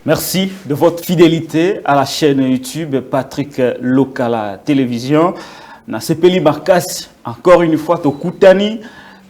Merci de votre fidélité à la chaîne YouTube Patrick Lokala Télévision. Na sepeli Markas, encore une fois, Tokutani,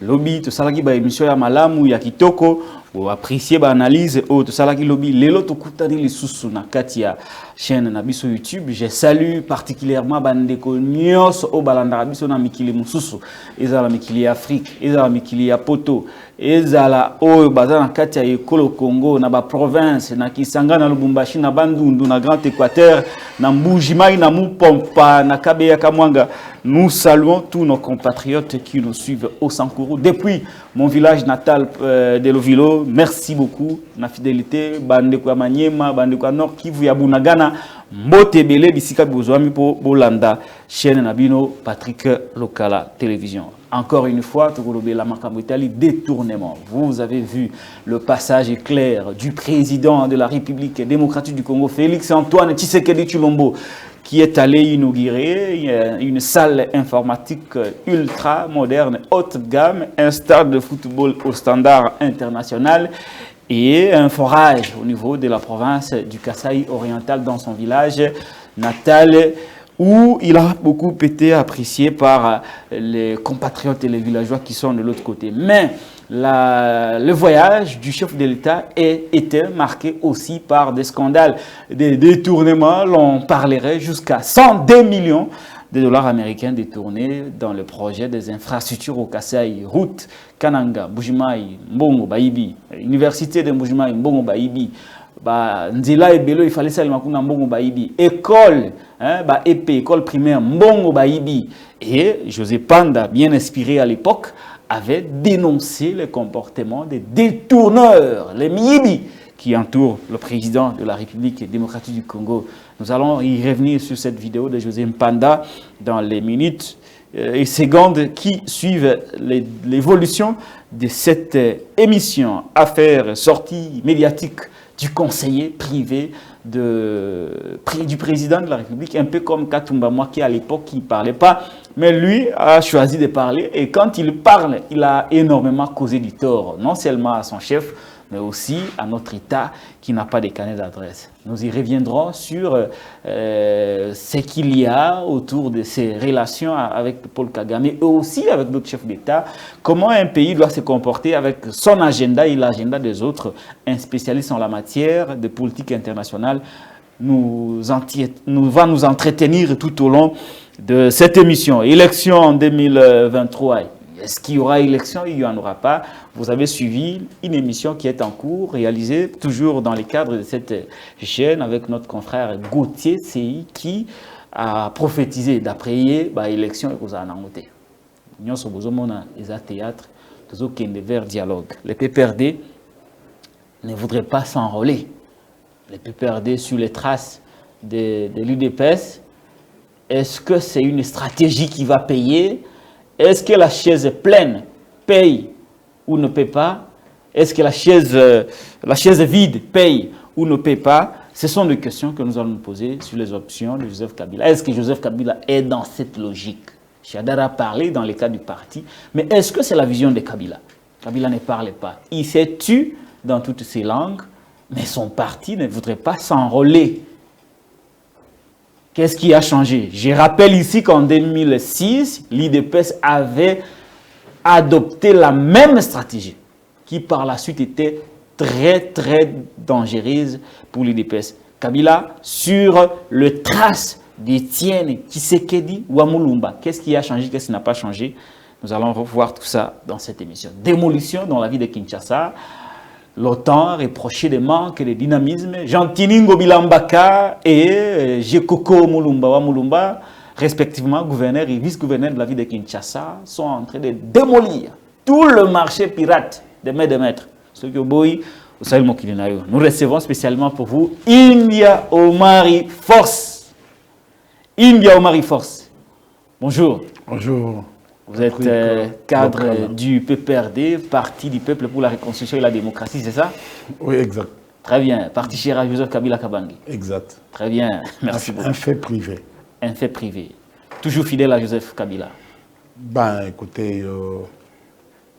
lobby, to salaki ba émission ya malamu ya kitoko, ou apprécier ba analyse, ou to salaki lobby, lelo Tokutani les sous na katia chaîne na biso YouTube. Je salue particulièrement bandeko nyos o balanda biso na mikili mususu, ezala mikili Afrique, ezala mikili ya poto. Ezala o bazana kati ya ekolo Congo na ba province na Kisanga na Lubumbashi na Bandundu na Grand Équateur na Mbujimai na Mupompa na Kabeya Kamwanga. Nous saluons tous nos compatriotes qui nous suivent au Sankourou depuis mon village natal de Lovilo. Merci beaucoup na fidélité bande kwa Manyema bande kwa Nord Kivu ya Bunagana Mbotebele bisika bozwami po Bolanda chaîne Nabino Patrick Lokala Télévision. Encore une fois, la Makamotali détournement. Vous avez vu le passage clair du président de la République démocratique du Congo, Félix Antoine Tshisekedi Tshilombo, qui est allé inaugurer une salle informatique ultra moderne, haute gamme, un stade de football au standard international et un forage au niveau de la province du Kasaï oriental dans son village natal, où il a beaucoup été apprécié par les compatriotes et les villageois qui sont de l'autre côté. Mais le voyage du chef de l'État était marqué aussi par des scandales, des détournements. L'on parlerait jusqu'à 102 millions de dollars américains détournés dans le projet des infrastructures au Kasaï, route Kananga, Mbujimai, Mbongo, Baïbi, université de Mbujimai, Mbongo, Baïbi, Nzela et Belo, il fallait seulement qu'on Mbongo Baïbi, école, école primaire Mbongo Baïbi. Et José Panda, bien inspiré à l'époque, avait dénoncé le comportement des détourneurs, les Miyibi, qui entourent le président de la République démocratique du Congo. Nous allons y revenir sur cette vidéo de José Panda dans les minutes et secondes qui suivent l'évolution de cette émission. Affaire sortie médiatique du conseiller privé du président de la République, un peu comme Katumba Mwaki à l'époque qui ne parlait pas, mais lui a choisi de parler et quand il parle, il a énormément causé du tort, non seulement à son chef, mais aussi à notre État qui n'a pas de carnet d'adresse. Nous y reviendrons sur ce qu'il y a autour de ces relations avec Paul Kagame et aussi avec d'autres chefs d'État. Comment un pays doit se comporter avec son agenda et l'agenda des autres. Un spécialiste en la matière de politique internationale va nous entretenir tout au long de cette émission. Élection en 2023. Est-ce qu'il y aura élection? Il n'y en aura pas. Vous avez suivi une émission qui est en cours, réalisée toujours dans le cadre de cette chaîne avec notre confrère Gauthier CI qui a prophétisé d'après l'élection et vous en avez. Nous sommes au théâtre, nous vers dialogue. Les PPRD ne voudraient pas s'enrôler. Les PPRD sur les traces de l'UDPS. Est-ce que c'est une stratégie qui va payer? Est-ce que la chaise pleine paye ou ne paye pas? Est-ce que la chaise vide paye ou ne paye pas? Ce sont des questions que nous allons nous poser sur les options de Joseph Kabila. Est-ce que Joseph Kabila est dans cette logique? Chadar a parlé dans le cas du parti, mais est-ce que c'est la vision de Kabila? Kabila ne parle pas. Il s'est tu dans toutes ses langues, mais son parti ne voudrait pas s'enrôler. Qu'est-ce qui a changé? Je rappelle ici qu'en 2006, l'IDPS avait adopté la même stratégie qui par la suite était très dangereuse pour l'IDPS. Kabila sur le trace d'Étienne Tshisekedi Wamulumba. Qu'est-ce qui a changé? Qu'est-ce qui n'a pas changé? Nous allons revoir tout ça dans cette émission. Démolition dans la ville de Kinshasa. L'OTAN a reproché des manques de dynamisme. Jean-Tiningo Bilambaka et Jekoko Mulumba, respectivement gouverneur et vice-gouverneur de la ville de Kinshasa, sont en train de démolir tout le marché pirate des maîtres. Nous recevons spécialement pour vous India Omari Force. India Omari Force. Bonjour. Bonjour. Vous êtes cadre du PPRD, Parti du Peuple pour la Reconstruction et la Démocratie, c'est ça? Oui, exact. Très bien. Parti Chéra Joseph Kabila Kabangi. Exact. Très bien. Merci beaucoup. Un fait privé. Un fait privé. Toujours fidèle à Joseph Kabila? Ben, écoutez,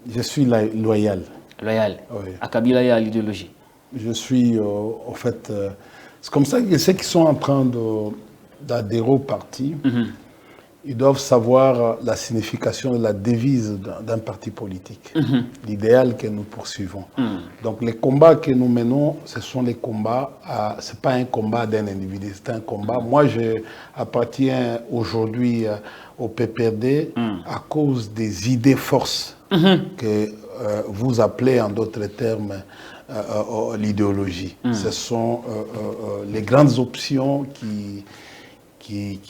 je suis loyal. Loyal. Oui. À Kabila et à l'idéologie. je suis, en fait, c'est comme ça que ceux qui sont en train d'adhérer au parti, ils doivent savoir la signification de la devise d'un parti politique, l'idéal que nous poursuivons. Donc les combats que nous menons, ce sont les combats, ce n'est pas un combat d'un individu, c'est un combat. Moi, j'appartiens aujourd'hui au PPRD à cause des idées forces que vous appelez en d'autres termes l'idéologie. Ce sont les grandes options qui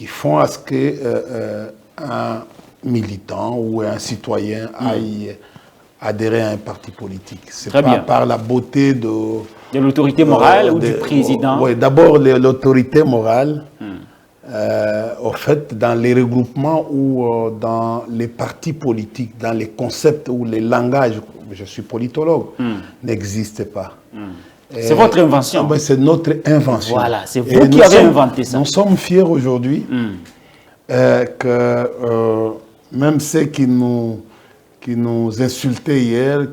font à ce qu'un militant ou un citoyen aille adhérer à un parti politique. C'est pas bien. Par la beauté de l'autorité morale ou du président. Oui, d'abord l'autorité morale. En fait, dans les regroupements ou dans les partis politiques, dans les concepts ou les langages, je suis politologue, n'existent pas. C'est votre invention. C'est notre invention. Voilà, c'est vous qui avez inventé ça. Nous sommes fiers aujourd'hui que même ceux qui nous insultaient hier,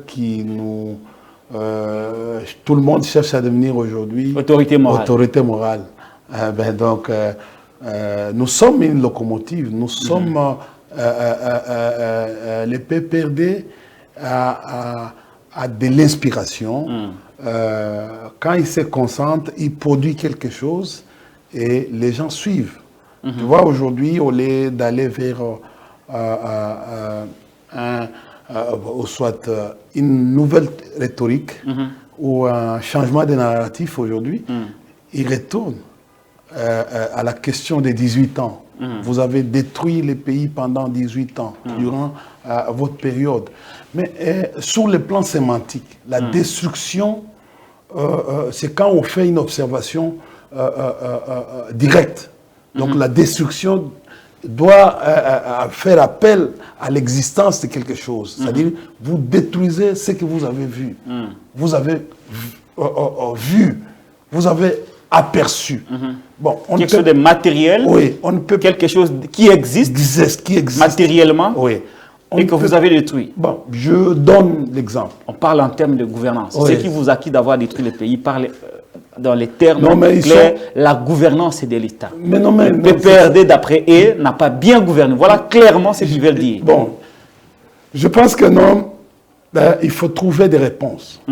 tout le monde cherche à devenir aujourd'hui autorité morale. Donc, nous sommes une locomotive, nous sommes les PPRD à de l'inspiration. Quand il se concentre, il produit quelque chose et les gens suivent. Tu vois, aujourd'hui, au lieu d'aller vers soit une nouvelle rhétorique ou un changement de narratif aujourd'hui, il retourne à la question des 18 ans. Vous avez détruit les pays pendant 18 ans, durant votre période. Mais sur le plan sémantique, la destruction, c'est quand on fait une observation directe. Donc la destruction doit faire appel à l'existence de quelque chose. C'est-à-dire, vous détruisez ce que vous avez vu. Vous avez vu, vous avez aperçu. Bon, quelque chose de matériel, oui, on peut, quelque chose qui existe matériellement, oui, et que vous avez détruit. Bon, je donne l'exemple. On parle en termes de gouvernance. Oui. Ce qui vous acquis d'avoir détruit le pays, parle dans les termes clairs, la gouvernance est de l'État. Le PPRD, d'après eux, n'a pas bien gouverné. Voilà clairement ce qu'ils veulent dire. Bon, je pense que non, il faut trouver des réponses.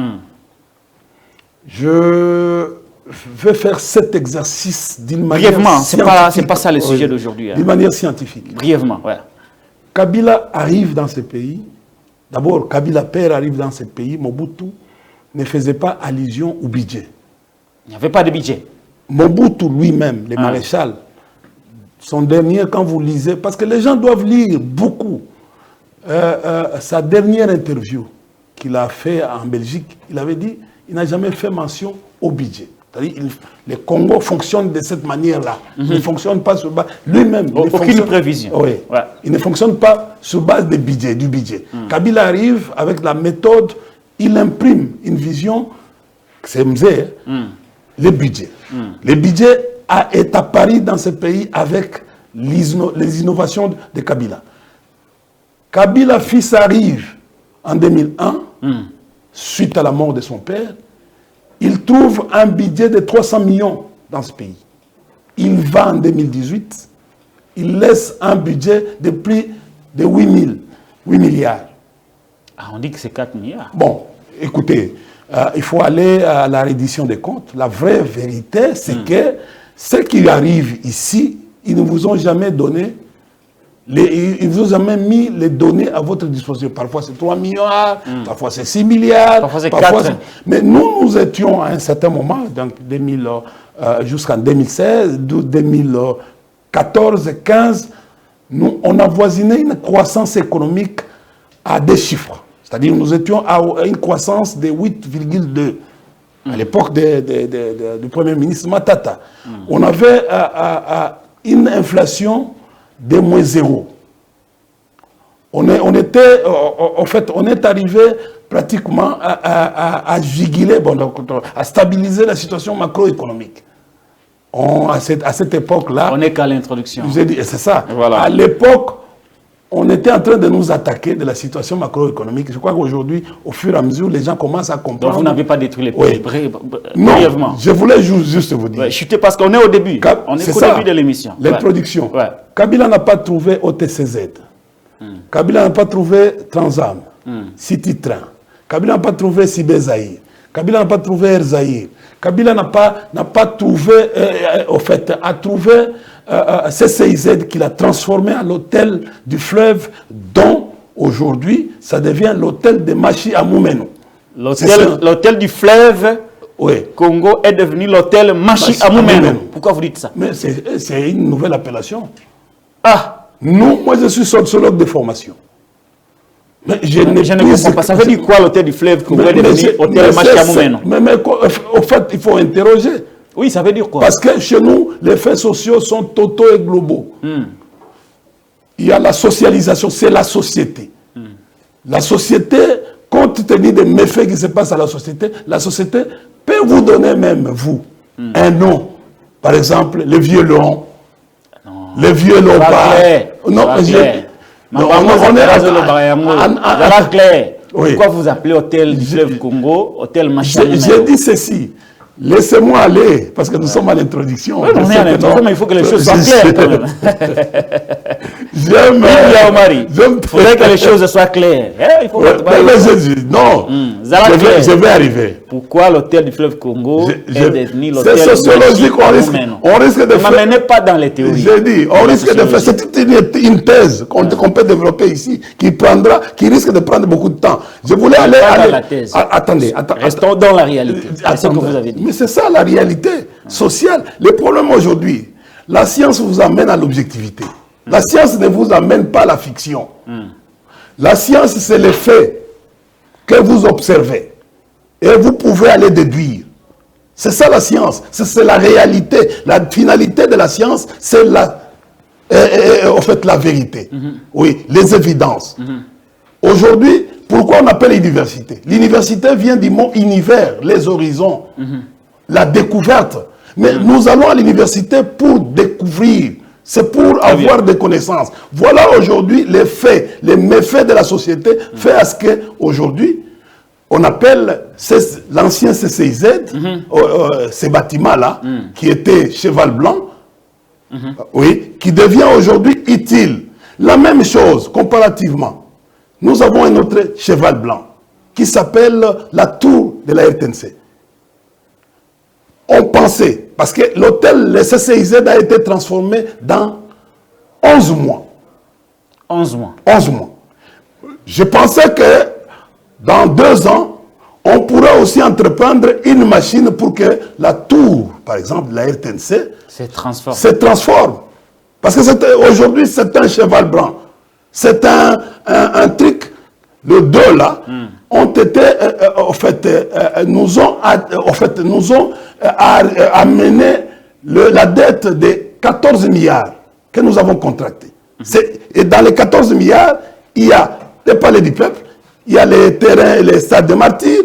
Je vais faire cet exercice d'une manière scientifique. Brièvement, c'est pas ça le sujet d'aujourd'hui. D'une manière scientifique. Brièvement, ouais. Kabila arrive dans ce pays. D'abord, Kabila père arrive dans ce pays. Mobutu ne faisait pas allusion au budget. Il n'y avait pas de budget. Mobutu lui-même, le maréchal, son dernier, quand vous lisez, parce que les gens doivent lire beaucoup, sa dernière interview qu'il a fait en Belgique, il avait dit, il n'a jamais fait mention au budget. C'est-à-dire, le Congo fonctionne de cette manière-là. Il ne fonctionne pas sur base... Lui-même... Aucune prévision. Oui. Ouais. Il ne fonctionne pas sur base du budget. Kabila arrive avec la méthode, il imprime une vision, c'est Mzee, le budget. Le budget est à Paris dans ce pays avec les innovations de Kabila. Kabila fils arrive en 2001, suite à la mort de son père. Il trouve un budget de 300 millions dans ce pays. Il va en 2018, il laisse un budget de plus de 8 milliards. Ah, on dit que c'est 4 milliards. Bon, écoutez, il faut aller à la reddition des comptes. La vraie vérité, c'est que ceux qui arrivent ici, ils ne vous ont jamais donné, ils vous ont jamais mis les données à votre disposition. Parfois c'est 3 milliards, parfois c'est 6 milliards, parfois c'est 4. Mais nous étions à un certain moment, donc jusqu'en 2016, 2014, 2015, on avoisinait une croissance économique à des chiffres. C'est-à-dire nous étions à une croissance de 8,2 à l'époque du Premier ministre Matata. On avait une inflation de moins 0. On est arrivé pratiquement à juguler, à stabiliser la situation macroéconomique. À cette époque-là... On n'est qu'à l'introduction. C'est ça. Voilà. À l'époque, on était en train de nous attaquer de la situation macroéconomique. Je crois qu'aujourd'hui, au fur et à mesure, les gens commencent à comprendre. Donc vous n'avez pas détruit les pays. Non, brièvement. Je voulais juste vous dire. Chuter parce qu'on est au début. On est au début de l'émission. L'introduction. Kabila n'a pas trouvé OTCZ. Kabila n'a pas trouvé Transam, City Train. Kabila n'a pas trouvé Sibé Zahir. Kabila n'a pas trouvé Air Zahir. Kabila n'a pas trouvé, a trouvé CCIZ qu'il a transformé en l'hôtel du fleuve, dont aujourd'hui ça devient l'hôtel de Machi à Moumeno. L'hôtel du fleuve Congo est devenu l'hôtel Machi à Moumeno. Pourquoi vous dites ça? Mais c'est une nouvelle appellation. Ah! Moi je suis sociologue de formation. Mais je ne comprends pas. Ça veut dire quoi l'hôtel du fleuve Congo est devenu l'hôtel Machi à Moumeno? Mais au fait, il faut interroger. Oui, ça veut dire quoi? Parce que chez nous, les faits sociaux sont totaux et globaux. Il y a la socialisation, c'est la société. La société, compte tenu des méfaits qui se passent à la société peut vous donner même, vous, un nom. Par exemple, les violons, les vieux lobards. Non, pourquoi vous appelez hôtel du fleuve Congo, hôtel machin? J'ai dit ceci. Laissez-moi aller, parce que nous sommes à l'introduction. Oui, on est à l'introduction, mais il faut que les choses soient claires quand même. Il faudrait que les choses soient claires. Non, je vais arriver. Pourquoi l'hôtel du fleuve Congo est devenu l'hôtel? C'est sociologique, on risque de faire... Ne m'amenez pas dans les théories. J'ai dit, on risque de faire... C'est une thèse qu'on peut développer ici, qui risque de prendre beaucoup de temps. Je voulais aller... la thèse. Attendez. Restons dans la réalité. C'est ce que vous avez dit. Mais c'est ça la réalité sociale. Le problème aujourd'hui, la science vous amène à l'objectivité. La science ne vous amène pas à la fiction. La science, c'est les faits que vous observez. Et vous pouvez aller déduire. C'est ça la science. C'est la réalité. La finalité de la science, c'est en fait la vérité. Oui, les évidences. Aujourd'hui, pourquoi on appelle l'université? L'université vient du mot univers, les horizons, la découverte. Mais nous allons à l'université pour découvrir, c'est pour avoir des connaissances. Voilà aujourd'hui les faits, les méfaits de la société fait à ce qu'aujourd'hui, on appelle l'ancien CCIZ, ces bâtiments-là, qui étaient cheval blanc, qui devient aujourd'hui utile. La même chose, comparativement. Nous avons un autre cheval blanc qui s'appelle la tour de la RTNC. On pensait, parce que l'hôtel, le CCIZ a été transformé dans 11 mois. 11 mois. 11 mois. Je pensais que dans 2 ans, on pourrait aussi entreprendre une machine pour que la tour, par exemple, de la RTNC, se transforme. Parce que aujourd'hui, c'est un cheval blanc. C'est un truc, les deux là, ont été, nous ont amené la dette de 14 milliards que nous avons contracté. Et dans les 14 milliards, il y a les palais du peuple, il y a les terrains, les stades de martyrs,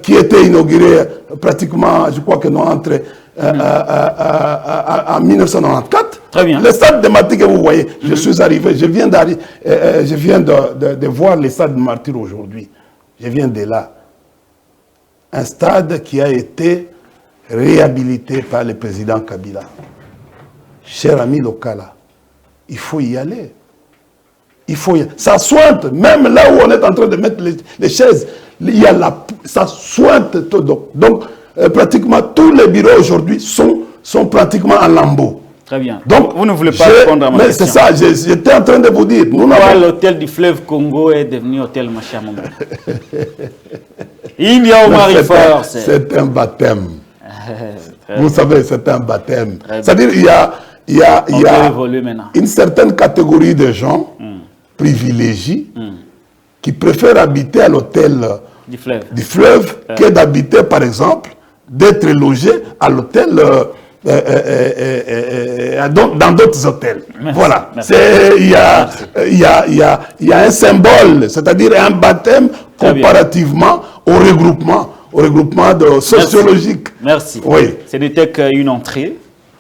qui étaient inaugurés pratiquement, je crois que nous entre en 1994. Très bien. Les stades de martyrs que vous voyez, je suis arrivé, je viens de voir les stades de martyrs aujourd'hui. Je viens de là. Un stade qui a été réhabilité par le président Kabila. Cher ami Lokala, il faut y aller. Il faut y aller. Ça sointe, même là où on est en train de mettre les chaises, ça sointe tout. Donc pratiquement tous les bureaux aujourd'hui sont pratiquement en lambeaux. Très bien. Donc, vous ne voulez pas répondre à ma question. C'est ça, j'étais en train de vous dire. Pourquoi l'hôtel du fleuve Congo est devenu hôtel Machamombe? Il y a Omar Fort. C'est un baptême. Vous savez, c'est un baptême. C'est-à-dire, il y a une certaine catégorie de gens privilégiés qui préfèrent habiter à l'hôtel du fleuve que d'habiter, par exemple, d'être logé à l'hôtel dans d'autres hôtels. Merci, voilà. Il y a un symbole, c'est-à-dire un baptême comparativement au regroupement sociologique. Merci. Oui. Ce n'était qu'une entrée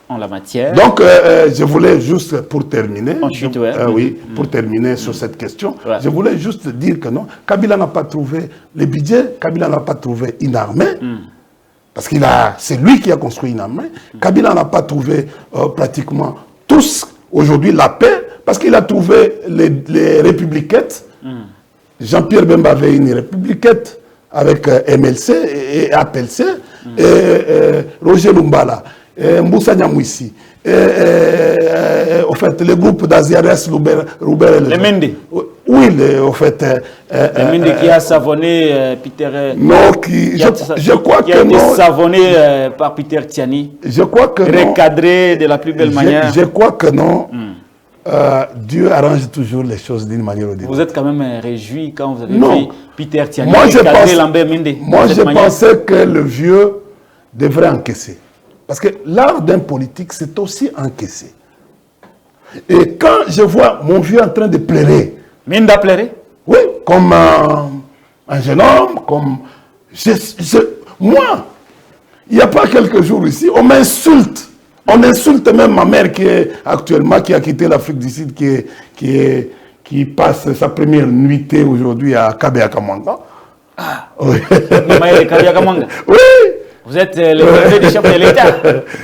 en la matière. Donc, je voulais juste, pour terminer, pour terminer sur cette question, je voulais juste dire que non, Kabila n'a pas trouvé le budget, Kabila n'a pas trouvé une armée, parce c'est lui qui a construit une armée. Kabila n'a pas trouvé pratiquement tous, aujourd'hui, la paix, parce qu'il a trouvé les républiquettes. Jean-Pierre Bemba avait une républiquette avec MLC et APLC, et Roger Lumbala, Mboussa Nyamwisi, au fait, le groupe d'Aziares Rouber. Les Mende. Oui, au fait. Les Mende qui a savonné Peter. Non, je crois que non. Qui a été savonné par Peter Tiani. Je crois que non. Recadré de la plus belle manière. Je crois que non. Dieu arrange toujours les choses d'une manière ou d'une autre. Vous êtes quand même réjoui quand vous avez vu Peter Tiani recadrer Lambert Mende. Moi, je pensais que le vieux devrait encaisser. Parce que l'art d'un politique, c'est aussi encaisser. Et quand je vois mon vieux en train de pleurer. Minda pleurer? Oui, comme un jeune homme, comme... Moi, il n'y a pas quelques jours ici, on m'insulte. On insulte même ma mère qui est actuellement, qui a quitté l'Afrique du Sud, qui passe sa première nuitée aujourd'hui à Kabeakamanga. Ah, oui. Oui. Vous êtes le neveu du chef de l'État.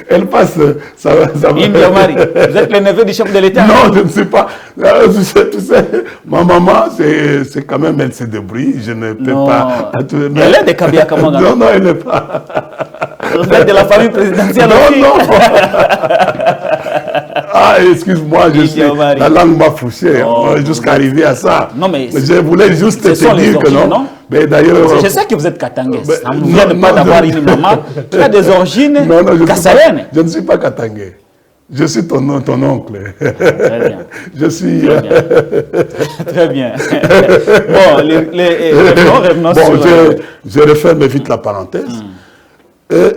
Elle passe. Indy Omari, vous êtes le neveu du chef de l'État. Non, je ne sais pas. Tu sais, ma maman, c'est quand même, elle se débrouille. Je ne peux pas. Elle est de Kabeakamanga. Non, non, elle n'est pas. Vous êtes de la famille présidentielle. Non, non. Ah, excuse-moi, la langue m'a fouché jusqu'à arriver à ça. Non, mais je voulais juste te dire que non. Mais d'ailleurs, je sais que vous êtes katangais. Ça ne vient pas d'avoir une maman qui a des origines kassayennes. Je ne suis pas katangais. Je suis ton oncle. Très bien. Je suis... Très bien. Bon, revenons sur... Je referme vite la parenthèse.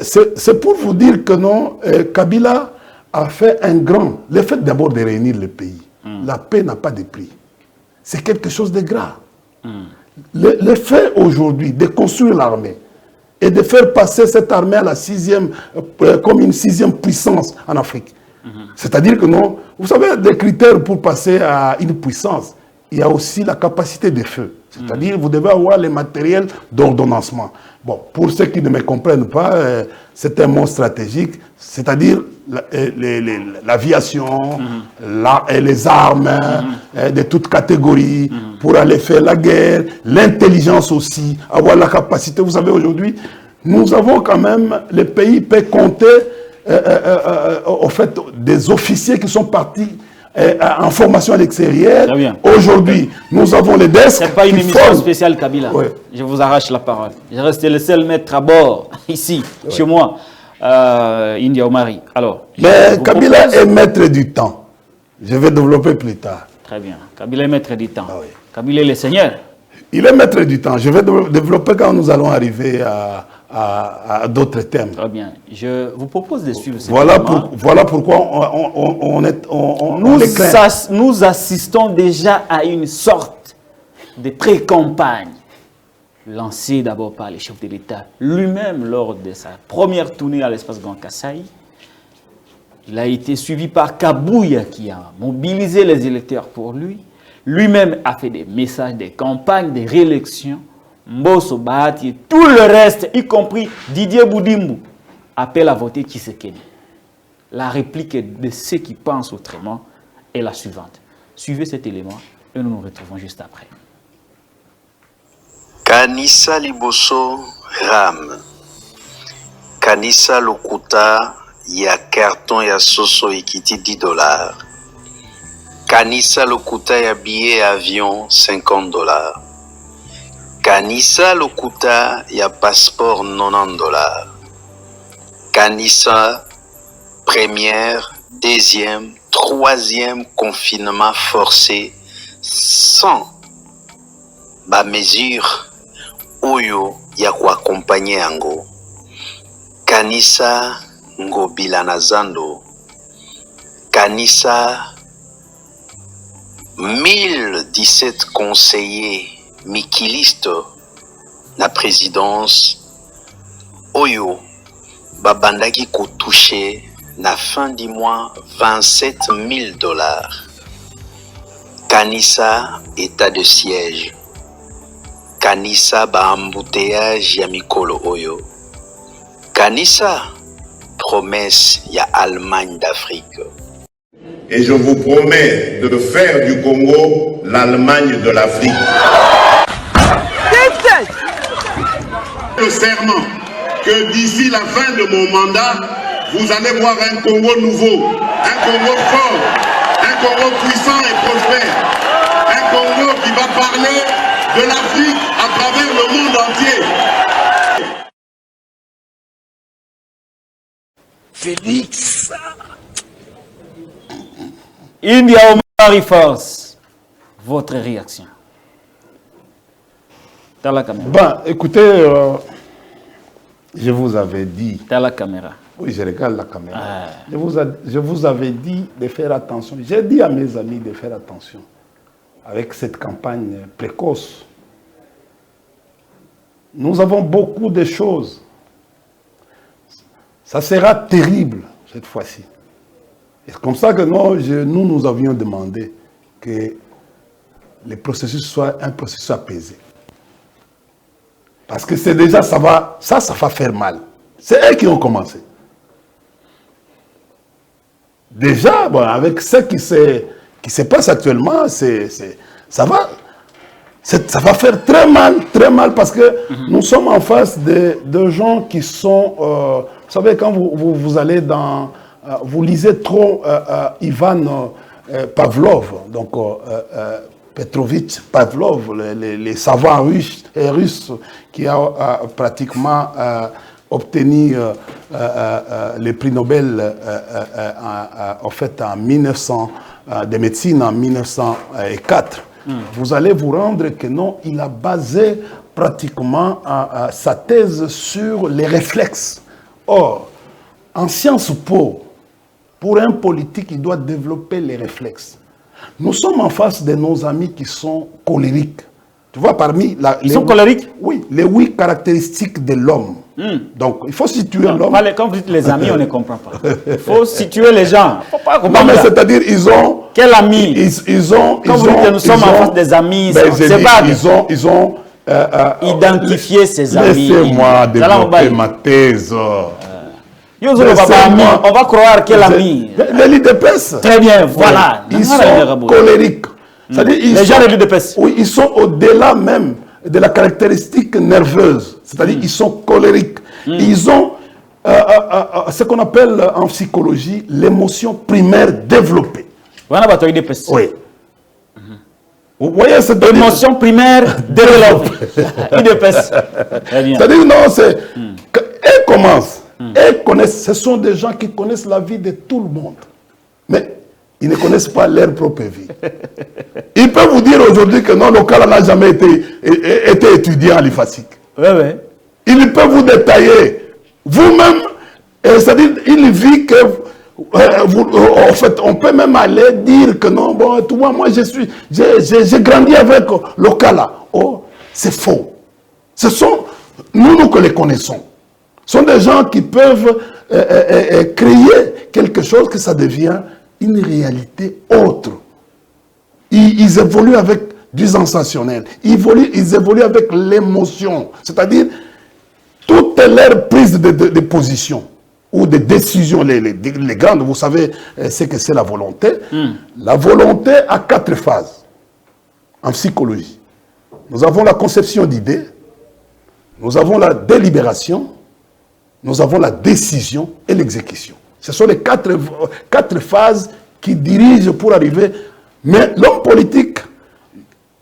C'est pour vous dire que non, Kabila a fait un grand... Le fait d'abord de réunir le pays. La paix n'a pas de prix. C'est quelque chose de grave. Le fait aujourd'hui de construire l'armée et de faire passer cette armée à la comme une sixième puissance en Afrique. C'est-à-dire que non, vous savez, des critères pour passer à une puissance, il y a aussi la capacité de feu. C'est-à-dire que vous devez avoir les matériels d'ordonnancement. Bon, pour ceux qui ne me comprennent pas, c'est un mot stratégique, c'est-à-dire l'aviation, les armes de toutes catégories pour aller faire la guerre, l'intelligence aussi, avoir la capacité. Vous savez, aujourd'hui, nous avons quand même, le pays peut compter au fait des officiers qui sont partis en formation à l'extérieur. Aujourd'hui, nous avons les desks. Ce n'est pas une émission spéciale Kabila. Oui. Je vous arrache la parole. Je reste le seul maître à bord, ici, chez moi, Indy Omari. Alors, mais Kabila est maître du temps. Je vais développer plus tard. Très bien. Kabila est maître du temps. Kabila est le Seigneur. Il est maître du temps. Je vais développer quand nous allons arriver à d'autres thèmes. Très bien. Je vous propose de suivre ce voilà pourquoi nous assistons déjà à une sorte de pré-campagne lancée d'abord par le chef de l'État lui-même lors de sa première tournée à l'espace Grand Kassai. Il a été suivi par Kabouya qui a mobilisé les électeurs pour lui. Lui-même a fait des messages, des campagnes, des réélections. Mbosso Bahati et tout le reste, y compris Didier Boudimbu, appelle à voter Tshisekedi. La réplique de ceux qui pensent autrement est la suivante. Suivez cet élément et nous nous retrouvons juste après. Kanisa Liboso Ram. Kanisa Lokuta, ya carton ya soso ikiti $10. Kanisa Lokuta ya billet avion $50. Kanisa Lokuta ya passeport $90. Kanisa première, deuxième, troisième confinement forcé sans ba mesure oyo ya kuaccompagner yango. Kanisa Ngobila Nazando. Kanisa 1017 conseillers mikilistes na présidence oyo babandaki ko toucher na fin du mois 27 000 $. Kanisa, état de siège. Kanisa, ba embouteillage ya mikolo oyo. Kanisa, promesse ya Allemagne d'Afrique. Et je vous promets de faire du Congo l'Allemagne de l'Afrique. Le serment que d'ici la fin de mon mandat, vous allez voir un Congo nouveau, un Congo fort, un Congo puissant et prospère, un Congo qui va parler de l'Afrique à travers le monde entier. Félix. India Omari Force, votre réaction? Dans la caméra. Ben, écoutez, je vous avais dit. Dans la caméra. Oui, je regarde la caméra. Je vous avais dit de faire attention. J'ai dit à mes amis de faire attention avec cette campagne précoce. Nous avons beaucoup de choses. Ça sera terrible cette fois-ci. Et c'est comme ça que nous avions demandé que le processus soit un processus apaisé. Parce que c'est déjà, ça va faire mal. C'est eux qui ont commencé. Déjà, bon, avec ce qui se passe actuellement, ça va faire très mal parce que nous sommes en face de gens qui sont... vous savez, quand vous allez dans... vous lisez trop Ivan Pavlov, donc Petrovitch Pavlov, les savants russes qui a pratiquement obtenu le prix Nobel en fait en 1900 de médecine en 1904. Vous allez vous rendre que non, il a basé pratiquement sa thèse sur les réflexes. Or, en Sciences Po, pour un politique, il doit développer les réflexes. Nous sommes en face de nos amis qui sont colériques. Tu vois, parmi Ils sont colériques? Oui, les 8 caractéristiques de l'homme. Donc, il faut situer l'homme. Quand vous dites les amis, on ne comprend pas. Il faut situer les gens. Faut pas non, mais c'est-à-dire, ils ont... Quel ami? Quand vous dites que nous sommes en face des amis, c'est vague. Ils ont identifier ses amis. Laissez-moi développer ma thèse. On va croire quel ami? Les l'IDPS. Très bien, voilà. Ils sont colériques. Les gens de l'IDPS. Oui, ils sont au-delà même de la caractéristique nerveuse. C'est-à-dire ils sont colériques. Ils ont ce qu'on appelle en psychologie l'émotion primaire développée. Oui. Vous voyez cette émotion primaire développée. IDPS. C'est-à-dire, non, c'est... Elles commencent. Elles connaissent, ce sont des gens qui connaissent la vie de tout le monde. Mais ils ne connaissent pas leur propre vie. Ils peuvent vous dire aujourd'hui que non, le cas n'a jamais été étudié en l'IFASIC. Oui, oui. Ils peuvent vous détailler. Vous-même, c'est-à-dire, il vit que... en fait, on peut même aller dire que non, bon, tu vois, moi, j'ai grandi avec le cas là. Oh, c'est faux. Ce sont nous que les connaissons. Ce sont des gens qui peuvent créer quelque chose que ça devient une réalité autre. Ils évoluent avec du sensationnel. Ils évoluent avec l'émotion. C'est-à-dire, toute leur prise de position ou de décisions, les grandes, vous savez ce que c'est la volonté. La volonté a 4 phases en psychologie. Nous avons la conception d'idées, nous avons la délibération, nous avons la décision et l'exécution. Ce sont les 4 phases qui dirigent pour arriver. Mais l'homme politique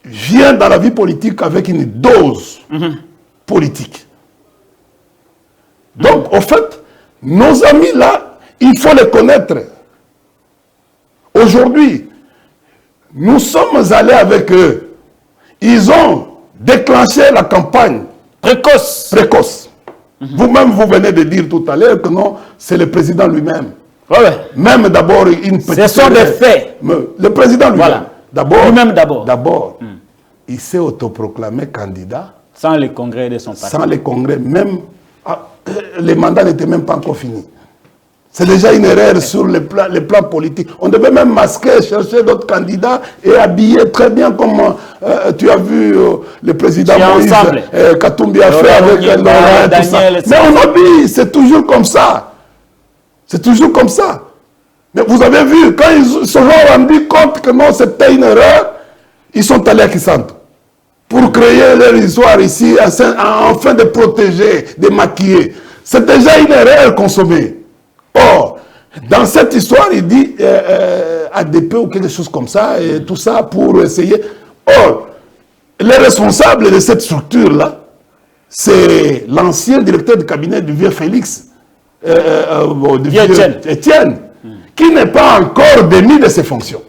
vient dans la vie politique avec une dose politique. Donc, en fait, nos amis là, il faut les connaître. Aujourd'hui, nous sommes allés avec eux. Ils ont déclenché la campagne précoce. Vous-même, vous venez de dire tout à l'heure que non, c'est le président lui-même. Ouais. Même d'abord une petite... Ce sont des faits. Le président lui-même. Voilà. D'abord, il s'est autoproclamé candidat. Sans le congrès de son parti. Sans le congrès, même... les mandats n'étaient même pas encore finis. C'est déjà une erreur sur les plans politiques. On devait même masquer, chercher d'autres candidats et habiller très bien comme tu as vu le président Moïse Katumbi a fait avec Laurent, tout ça. Mais on habille, c'est toujours comme ça. C'est toujours comme ça. Mais vous avez vu, quand ils se sont rendus compte que non, c'était une erreur, ils sont allés à Kisanto pour créer leur histoire ici, afin de protéger, de maquiller. C'est déjà une erreur consommée. Or, dans cette histoire, il dit ADP ou quelque chose comme ça, et tout ça pour essayer. Or, les responsables de cette structure-là, c'est l'ancien directeur de cabinet du vieux Félix, Étienne, qui n'est pas encore démis de ses fonctions.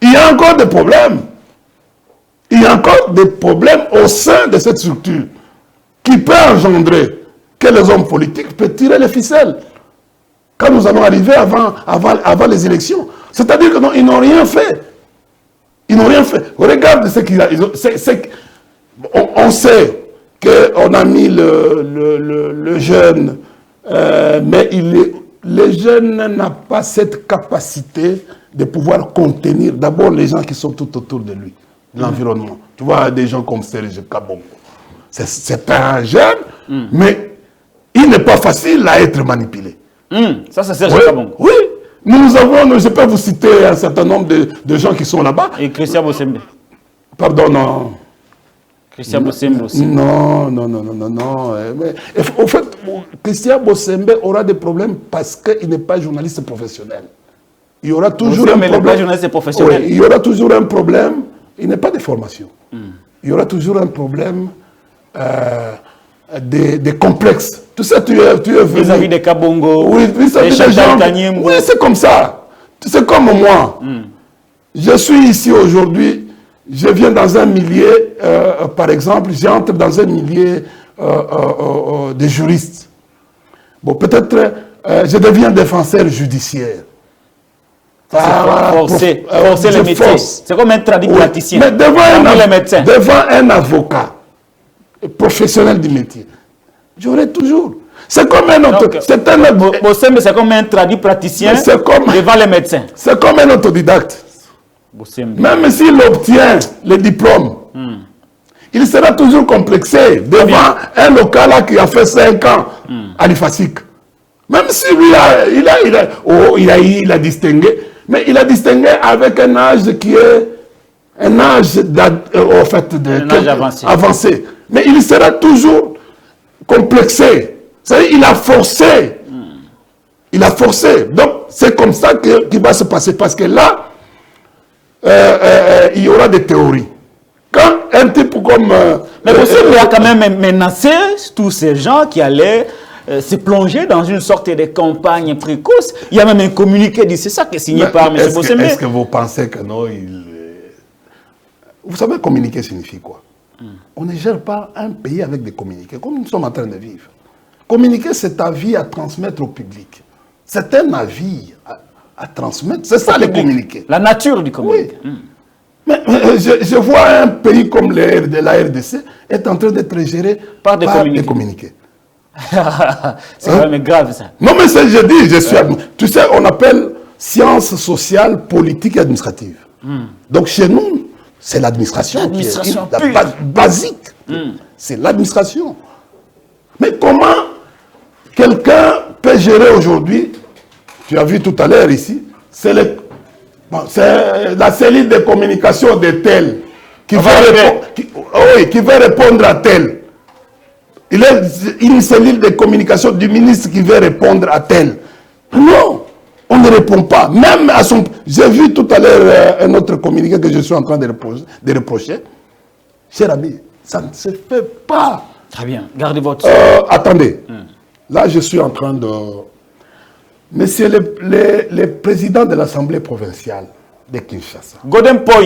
Il y a encore des problèmes. Il y a encore des problèmes au sein de cette structure qui peut engendrer que les hommes politiques peuvent tirer les ficelles quand nous allons arriver avant les élections. C'est-à-dire qu'ils n'ont rien fait. Ils n'ont rien fait. Regarde ce qu'il a. On sait qu'on a mis le jeune, mais le jeune n'a pas cette capacité de pouvoir contenir d'abord les gens qui sont tout autour de lui, l'environnement. Tu vois, des gens comme Serge Kabongo. C'est un jeune, mais il n'est pas facile à être manipulé. Ça, c'est Serge Kabongo. Oui. Nous avons, je peux vous citer un certain nombre de gens qui sont là-bas. Et Christian Bosembe. Pardon, non. Christian Bosembe aussi. Non. Mais, au fait, Christian Bosembe aura des problèmes parce qu'il n'est pas journaliste professionnel. Il y aura toujours un problème. Pas journaliste professionnel. Oui, il y aura toujours un problème. Il n'est pas de formation. Il y aura toujours un problème des complexes. Tout ça, tu es venu. Vis-à-vis des Kabongo, oui, vis-à-vis des gens. Oui, c'est comme ça. C'est comme moi. Je suis ici aujourd'hui, je viens dans un milieu, par exemple, j'entre dans un milieu de juristes. Bon, peut-être, je deviens défenseur judiciaire. Forcer le métier. C'est comme un traduit praticien. Mais devant un avocat professionnel du métier, j'aurai toujours. C'est comme un autre. C'est comme un traduit praticien devant les médecins. C'est comme un autodidacte. Même s'il obtient le diplôme, il sera toujours complexé devant un local qui a fait 5 ans à l'IFASIC. Même si lui, il a distingué, mais il a distingué avec un âge qui est un âge, avancé. Mais il sera toujours complexé. C'est-à-dire, il a forcé. Il a forcé. Donc, c'est comme ça qu'il va se passer. Parce que là, il y aura des théories. Quand un type comme... mais il a quand même menacé tous ces gens qui allaient se plonger dans une sorte de campagne précoce. Il y a même un communiqué dit, c'est ça qui est signé par M. Bosembe. Est-ce que vous pensez que non, vous savez, communiquer signifie quoi? On ne gère pas un pays avec des communiqués, comme nous sommes en train de vivre. Communiquer, c'est ta vie à transmettre au public. C'est un avis à transmettre. C'est ça, les communiqués. La nature du communiqué. Oui. Mais je vois un pays comme la RDC est en train d'être géré par des communiqués. C'est quand même grave, ça. Non, mais je dis, tu sais, on appelle sciences sociales, politiques et administratives. Donc, chez nous, c'est l'administration qui est la basique. C'est l'administration. Mais comment quelqu'un peut gérer aujourd'hui, tu as vu tout à l'heure ici, c'est la cellule de communication de tel qui veut répondre à tel. Il y a une cellule de communication du ministre qui veut répondre à tel. Non, on ne répond pas. Même à son... J'ai vu tout à l'heure un autre communiqué que je suis en train de reprocher. Cher ami, ça ne se fait pas. Très bien, gardez votre... attendez. Là, je suis en train de... Monsieur le président de l'Assemblée provinciale de Kinshasa. Godem Poi.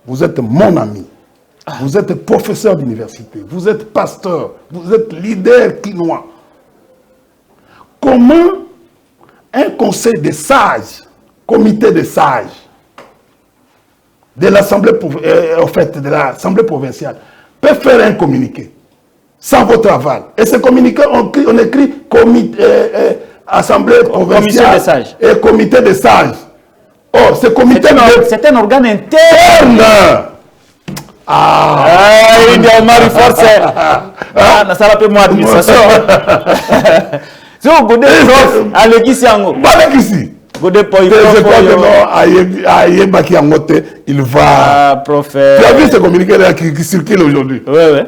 Vous êtes mon ami. Vous êtes professeur d'université. Vous êtes pasteur. Vous êtes leader quinois. Comment un conseil de sages, comité de sages, de l'Assemblée provinciale, peut faire un communiqué sans votre aval? Et ce communiqué, on écrit assemblée provinciale Commission des sages. Et comité des sages. Oh, ce comité c'est un organe interne. Il y a Omar Force. Ça l'appelle moi administration. Si vous avez prof, allez ici en haut. Ici. Il va. Prof. Tu as vu ce communiqué là qui circule aujourd'hui? Oui.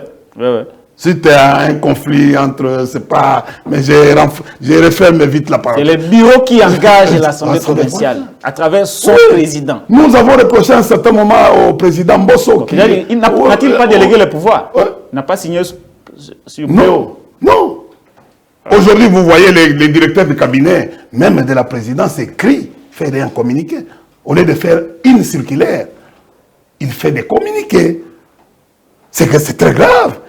Si tu as un conflit entre, c'est pas, mais j'ai refermé vite la parole. C'est le bureau qui engage l'Assemblée provinciale à travers son président. Nous avons reproché à un certain moment au président Bosso. Il n'a-t-il pas délégué le pouvoir? Il n'a pas signé sur PO. Non. Aujourd'hui, vous voyez les directeurs de cabinet, même de la présidence, écrit, fait un communiqué. Au lieu de faire une circulaire, il fait des communiqués. C'est que c'est très grave.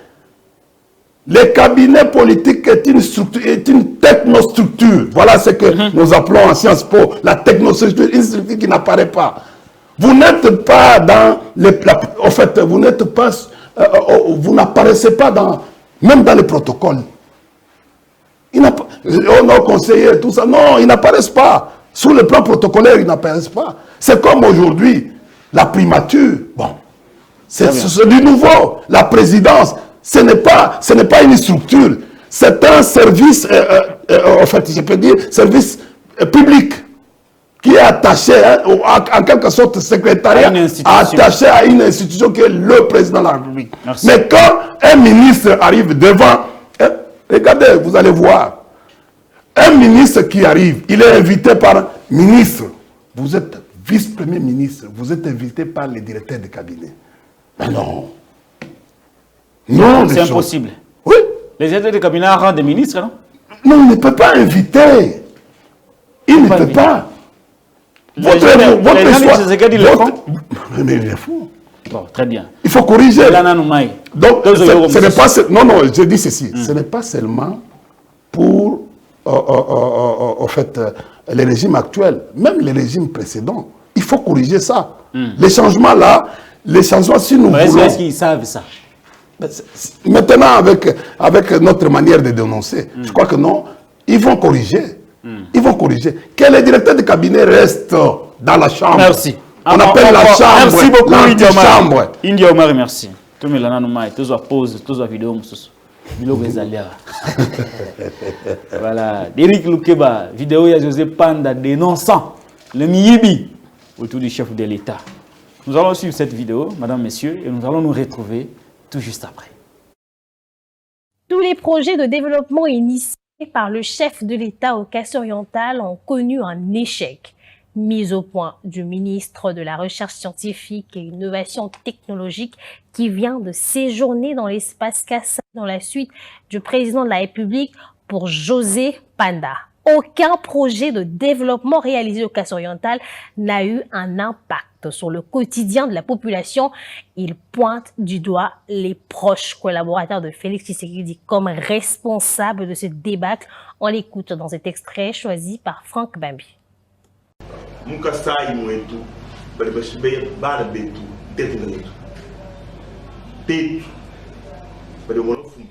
Le cabinet politique est une structure, est une technostructure. Voilà ce que nous appelons en Sciences Po la technostructure, une structure qui n'apparaît pas. Vous n'êtes pas dans en fait, vous n'êtes pas, vous n'apparaissez pas même dans les protocoles. Nos conseillers, tout ça, non, ils n'apparaissent pas. Sur le plan protocolaire, ils n'apparaissent pas. C'est comme aujourd'hui, la primature. Bon, c'est du nouveau. La présidence. Ce n'est pas une structure, c'est un service, en fait, je peux dire, service public, qui est attaché, en quelque sorte, secrétariat, attaché à une institution qui est le président de la République. Merci. Mais quand un ministre arrive devant, regardez, vous allez voir, un ministre qui arrive, il est invité par ministre, vous êtes vice-premier ministre, vous êtes invité par les directeurs de cabinet. Mais non. Non, c'est impossible. Oui. Les directeurs de cabinet rendent des ministres, non? Non, il ne peut pas inviter. Il ne peut pas. Votre choix. Mais il est fou. Bon, très bien. Il faut corriger. Donc, ce n'est pas... Non, je dis ceci. Ce n'est pas seulement pour, en fait, les régimes actuels, même les régimes précédents. Il faut corriger ça. Les changements là, si nous voulons... Est-ce qu'ils savent ça? Maintenant, avec notre manière de dénoncer, je crois que non, ils vont corriger. Ils vont corriger. Que les directeurs de cabinet restent dans la chambre. Merci. On appelle la chambre. Merci beaucoup, l'antichambre. India Omar, merci. Tout le monde a pause, tout la vidéo. Voilà. Eric Loukeba, vidéo de José Panda dénonçant le Miyibi autour du chef de l'État. Nous allons suivre cette vidéo, madame, messieurs, et nous allons nous retrouver tout juste après. Tous les projets de développement initiés par le chef de l'État au Casse-Oriental ont connu un échec. Mise au point du ministre de la Recherche scientifique et Innovation technologique qui vient de séjourner dans l'espace Kassa dans la suite du président de la République pour José Panda. Aucun projet de développement réalisé au Casse-Oriental n'a eu un impact sur le quotidien de la population. Il pointe du doigt les proches collaborateurs de Félix Tshisekedi comme responsables de ce débâcle. On l'écoute dans cet extrait choisi par Franck Bambi.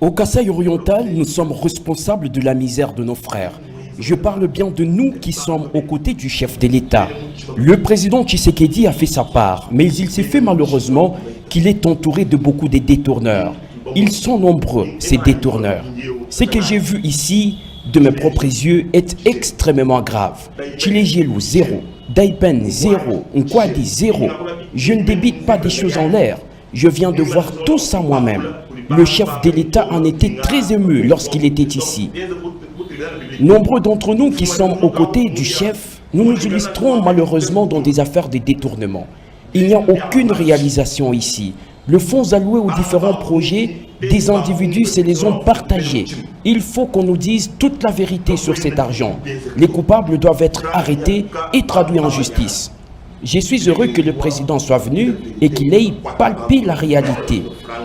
Au Kasaï oriental, nous sommes responsables de la misère de nos frères. Je parle bien de nous qui sommes aux côtés du chef de l'État. Le président Tshisekedi a fait sa part, mais il s'est fait malheureusement qu'il est entouré de beaucoup de détourneurs. Ils sont nombreux, ces détourneurs. Ce que j'ai vu ici, de mes propres yeux, est extrêmement grave. Tchilégielou, 0. Daipen, 0. Nkwadi, 0. Je ne débite pas des choses en l'air. Je viens de voir tout ça moi-même. Le chef de l'État en était très ému lorsqu'il était ici. Nombreux d'entre nous qui sommes aux côtés du chef, nous nous illustrons malheureusement dans des affaires de détournement. Il n'y a aucune réalisation ici. Le fonds alloué aux différents projets, des individus se les ont partagés. Il faut qu'on nous dise toute la vérité sur cet argent. Les coupables doivent être arrêtés et traduits en justice. Je suis heureux que le président soit venu et qu'il ait palpé la réalité.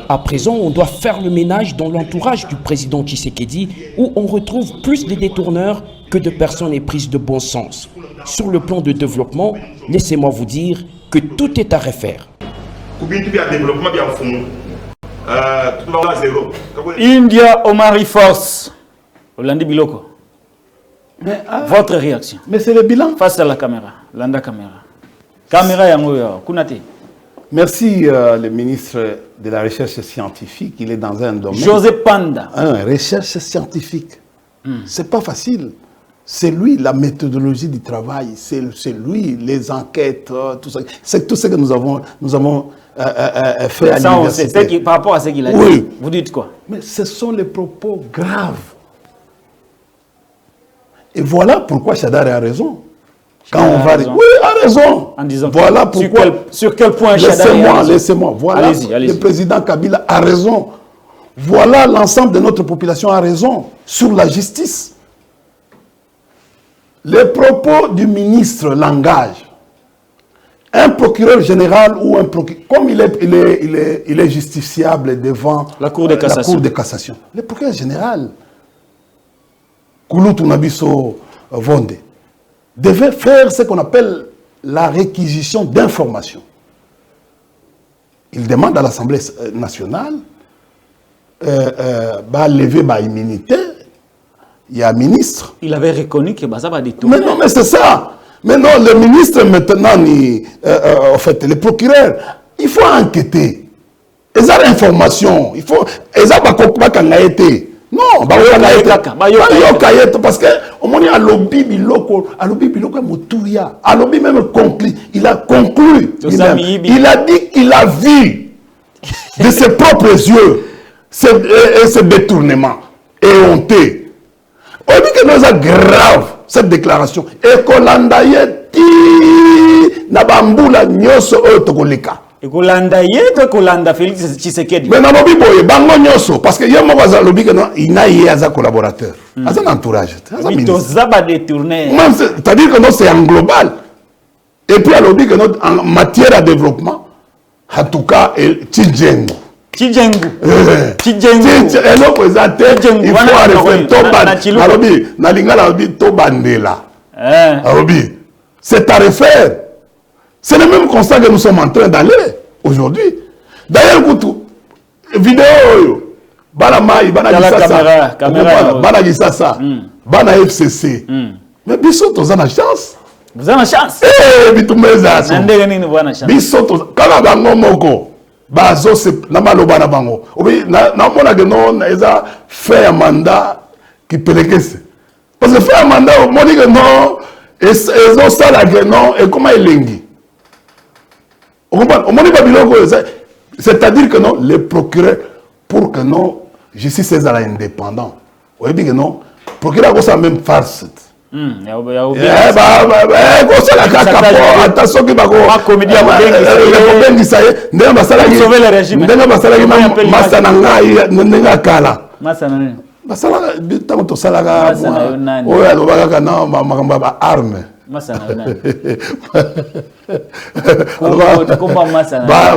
À présent, on doit faire le ménage dans l'entourage du président Tshisekedi où on retrouve plus de détourneurs que de personnes éprises de bon sens. Sur le plan de développement, laissez-moi vous dire que tout est à refaire. India Omari Force. Olandi Biloko. Mais, Votre réaction mais c'est le bilan. face à la caméra, l'anda caméra. Caméra yango yo, kunate. Merci le ministre de la Recherche scientifique. Il est dans un domaine. José Panda. Recherche scientifique. C'est pas facile. C'est lui la méthodologie du travail. C'est lui les enquêtes, tout ça. C'est tout ce que nous avons fait à l'université. Par rapport à ce qu'il a dit. Oui. Vous dites quoi? Mais ce sont les propos graves. Et voilà pourquoi Chadar a raison. Quand on va dire, oui, a raison. En disant voilà pourquoi. Sur quel point Chadar a raison? Laissez-moi. Voilà, allez-y. le président Kabila a raison. Voilà, l'ensemble de notre population a raison sur la justice. Les propos du ministre langage. Un procureur général ou un procureur, comme il est justiciable devant la Cour de cassation. Le procureur général, Kouloutou Nabiso Vonde, devait faire ce qu'on appelle la réquisition d'informations. Il demande à l'Assemblée nationale de lever ma immunité. Il y a un ministre. Il avait reconnu que ça va détourner. Mais non, mais c'est ça. Mais non, le ministre maintenant, en fait, le procureur, il faut enquêter. Ils ont l'information. Il faut. Ils ont été. Non, parce que au moment à lobby biloko moturia, à lobby même conclu, il a conclu. Il a dit qu'il a vu de ses propres yeux ce détournement et honté. On dit que nous avons grave cette déclaration. Et qu'on l'a dit, Nabambula nyoso otokolika. Et qu'on l'a dit, qu'on l'a Félix Tshisekedi. Mais non, bango nyoso parce que il y a moi qui lobby que non, il n'a eu un collaborateur, un entourage, un ministre. C'est-à-dire que non, c'est en global. Et puis à lobby que non, en matière de développement, en tout cas, Tidjengo. Tidjengo. Tidjengo. Et le présenté, il faut arrêter Toban. Alobi, Nalinga Alobi Tobandela. Alobi, c'est à refaire. C'est le même constat que nous sommes en train d'aller aujourd'hui. D'ailleurs, Koutou, vidéo, Balamai, Bana Gisasa, Bana FCC. Mais Bissot, on a la chance. Vous avez la chance. Eh, Bitumeza. Bissot, Kalabango Moko. Bazo se namaloba na bango obi na mona que non eza fait un mandat qui pelekese parce que fait un mandat on dit que non ezo sala que non et comment elengi on dit pas biloko c'est-à-dire que non les procureurs pour que non justice est indépendant on dit que non procureur ko ça même farce attention qui va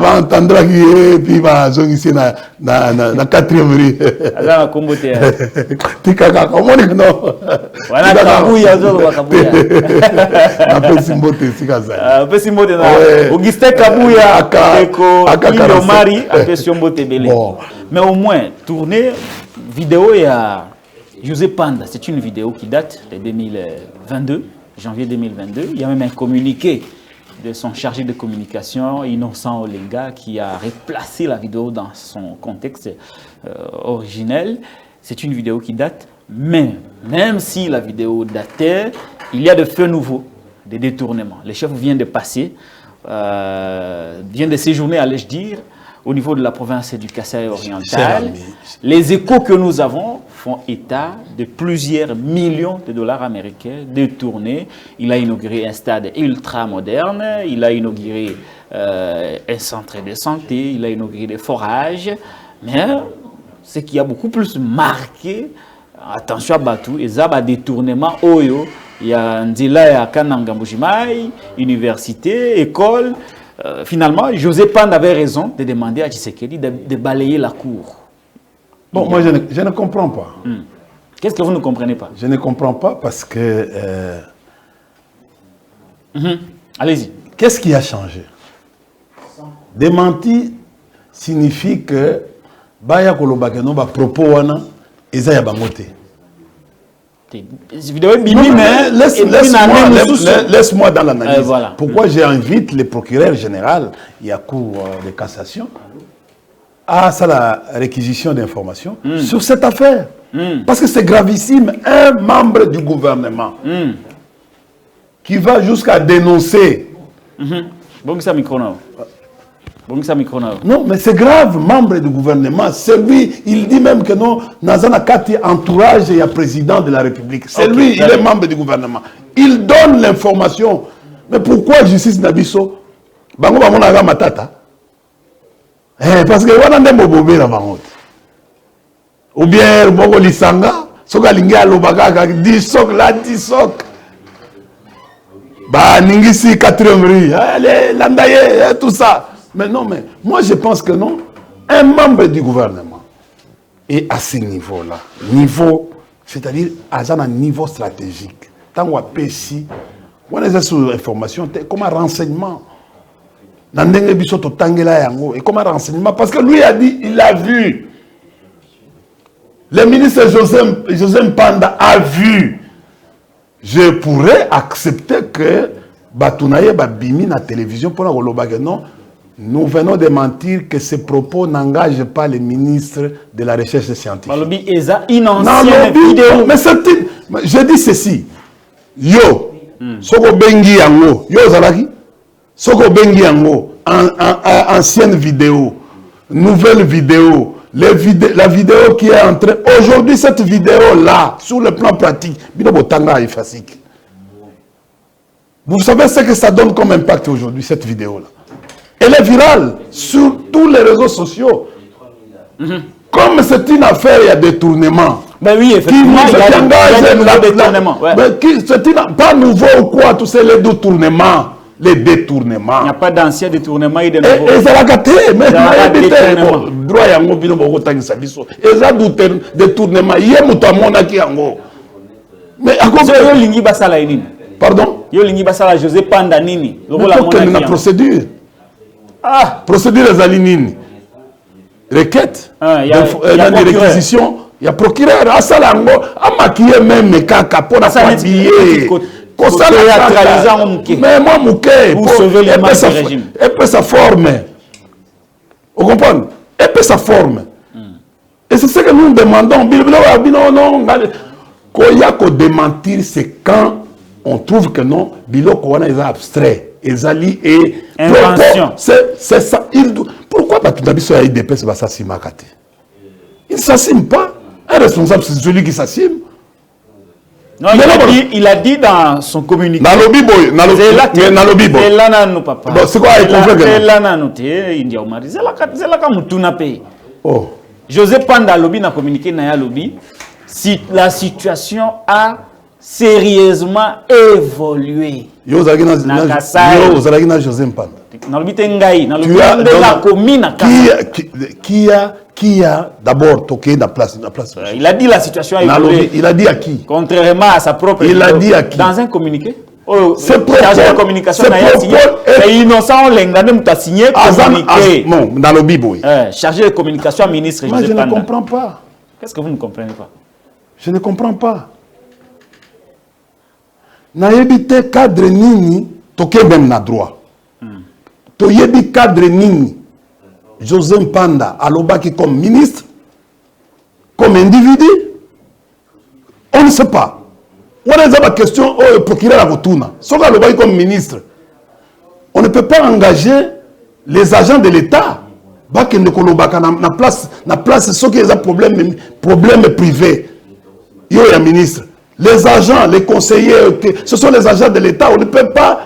va entendre qui puis va ici na quatrième rue tikaka comment non voilà kabuya zo kabuya apesi mbote sikaza apesi mbote na Augustin Kabuya Eko Mari apesi mbote belé mais au moins tourner vidéo ya José Panda, c'est une vidéo qui date de 2022 janvier 2022. Il y a même un communiqué de son chargé de communication, Innocent Olenga, qui a replacé la vidéo dans son contexte originel. C'est une vidéo qui date, mais même si la vidéo datait, il y a de faits nouveaux, des détournements. Le chef vient de passer, vient de séjourner, allais-je dire, au niveau de la province du Kasaï oriental. Les échos que nous avons font état de plusieurs millions de dollars américains détournés. Il a inauguré un stade ultra moderne, il a inauguré un centre de santé, il a inauguré des forages. Mais ce qui a beaucoup plus marqué, attention à Batou, et ça va détournement Oyo. Il y a Ndila à Kananga Mujimai, université, école. Finalement, José Panda avait raison de demander à Tshisekedi de balayer la cour. Bon, moi, je ne comprends pas. Qu'est-ce que vous ne comprenez pas? Je ne comprends pas parce que... Allez-y. Qu'est-ce qui a changé? Démenti signifie que Baya Kolobakeno ba propos wana eza ya bangote. Laisse-moi dans l'analyse. Voilà. Pourquoi j'invite le procureur général et la Cour de cassation à ça, la réquisition d'informations sur cette affaire. Parce que c'est gravissime. Un membre du gouvernement qui va jusqu'à dénoncer. Bon, ça micro. Non, mais c'est grave, membre du gouvernement. C'est lui, il dit même que non, Nazana Kati entourage et président de la République. C'est lui, il est membre du gouvernement. Il donne l'information. Mais pourquoi justice Nabiso Bango Bamonaga Matata parce que on a des mobobé la bangote. Ou bien, Mogo Lisanga, Soka Linga Lobaka, 10 socs là, 10 socs. Bah, Ningisi, 4e rue, allez, Landaye, tout ça. Mais non, mais moi je pense que non. Un membre du gouvernement est à ce niveau-là. Niveau, c'est-à-dire à un niveau stratégique. Tant qu'on a ici, on est sur information, comme un renseignement. Et comme un renseignement, parce que lui a dit, il a vu. Le ministre José Mpanda a vu. Je pourrais accepter que Batounaye Babimi na télévision pour la non. Nous venons de mentir que ces propos n'engagent pas le ministre de la Recherche scientifique. Vidéo. Mais je dis ceci. Yo, Soko Bengi Yango, Yo Zalaki, Soko Bengi Yango, ancienne vidéo, nouvelle vidéo, la vidéo qui est entrée. Aujourd'hui, cette vidéo-là, sur le plan pratique, vous savez ce que ça donne comme impact aujourd'hui, cette vidéo-là. Elle est virale sur tous les réseaux sociaux. Comme c'est une affaire, il y a détournement. Ben oui, effectivement, il y a des détournements. C'est pas nouveau ou quoi, tous ces détournements. Les détournements. Il n'y a pas d'ancien détournement et de nouveau. Et ça l'a gâté, mais droit à un bino boko tangi sabiso. Et ça détournement. Il y a mutamona qui ango. Mais à cause de lingi basala inini. Pardon? Yo lingi basala José Panda nini. Mais la procédure. Ah, procédure des alinines. Requête. Il y a des réquisitions. Il y a procureur. À Salango, à maquiller même mes caca pour la habiller. Mais moi, Mouké, pour sauver les marques du régime. Et puis sa forme. Vous comprenez? Et puis sa forme. Et c'est ce que nous demandons. Non, qu'on démentir, c'est quand on trouve que non, Biloko est abstrait. Ezali et invention. C'est ça. Pourquoi Batounabiso a IDP se va s'assimer? Il ne s'assime pas. Un responsable, c'est celui qui s'assime. Non, il a dit dans son communiqué. Nalobi boy, Nalobi boy. C'est quoi il Oh. José Panda Lobi n'a communiqué na Lobi. Si la situation a sérieusement évolué. Yo Zalagi na José Mpanda. Qui a d'abord toqué la place. Il a dit la situation a évolué. Il a dit à qui? Contrairement à sa propre. Il a dit à qui? Dans un communiqué. C'est chargé de communication c'est innocent, l'engagement a signé communiqué. Non, dans le biboui. Chargé de communication ministre. Moi, je ne comprends pas. Qu'est-ce que vous ne comprenez pas? Je ne comprends pas. Naïbité cadre nini, toqué même na droit. Toyebi cadre nini, José Mpanda, Alobaki comme ministre, comme individu, on ne sait pas. On a la question au procureur à Votuna. Sauf Alobaki comme ministre, on ne peut pas engager les agents de l'État. Baki ne kolobaka na place ceux qui ont problème privé. Yo ya ministre. Les agents, les conseillers, ce sont les agents de l'État. On ne peut pas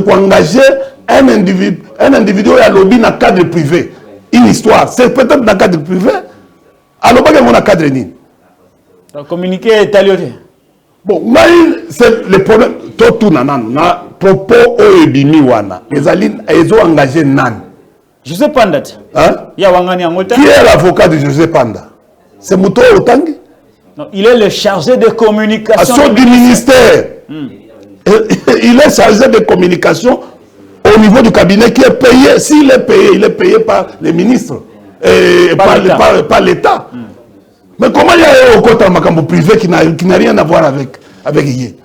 engager un individu à lobby dans le cadre privé. Une histoire. C'est peut-être dans le cadre privé. Alors, il y a un cadre. Communiqué est allé. Bon, c'est le problème. Tout na propos wana. Ils ont engagé nan. José Panda. Qui est l'avocat de José Panda? C'est Mouto Otangi? Non, il est le chargé de communication du ministère. Il est chargé de communication au niveau du cabinet qui est payé. S'il est payé, il est payé par les ministres et par l'État. Mais comment il y a un côté makambo privé qui n'a rien à voir avec Yé?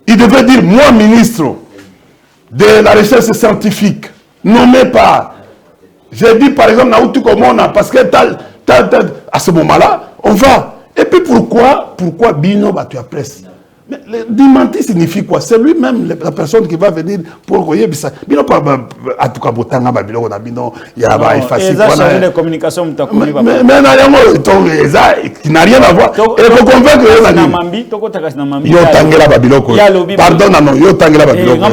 Il devait dire, moi, ministre de la recherche scientifique, nommé par... J'ai dit, par exemple, Naoutou Komona, parce que à ce moment-là, on va. Et puis pourquoi Bino Batua Presse? Mais le démenti signifie quoi? C'est lui-même la personne qui va venir pour voyer ça. Bino pas à tout cas botanga babilo na bino ya ba effacer quoi. Les chargés de communication mais qui n'a rien à voir. Et pour convaincre les amis. Yo tangela babilo ko. Pardon non, yo tangela babilo ko.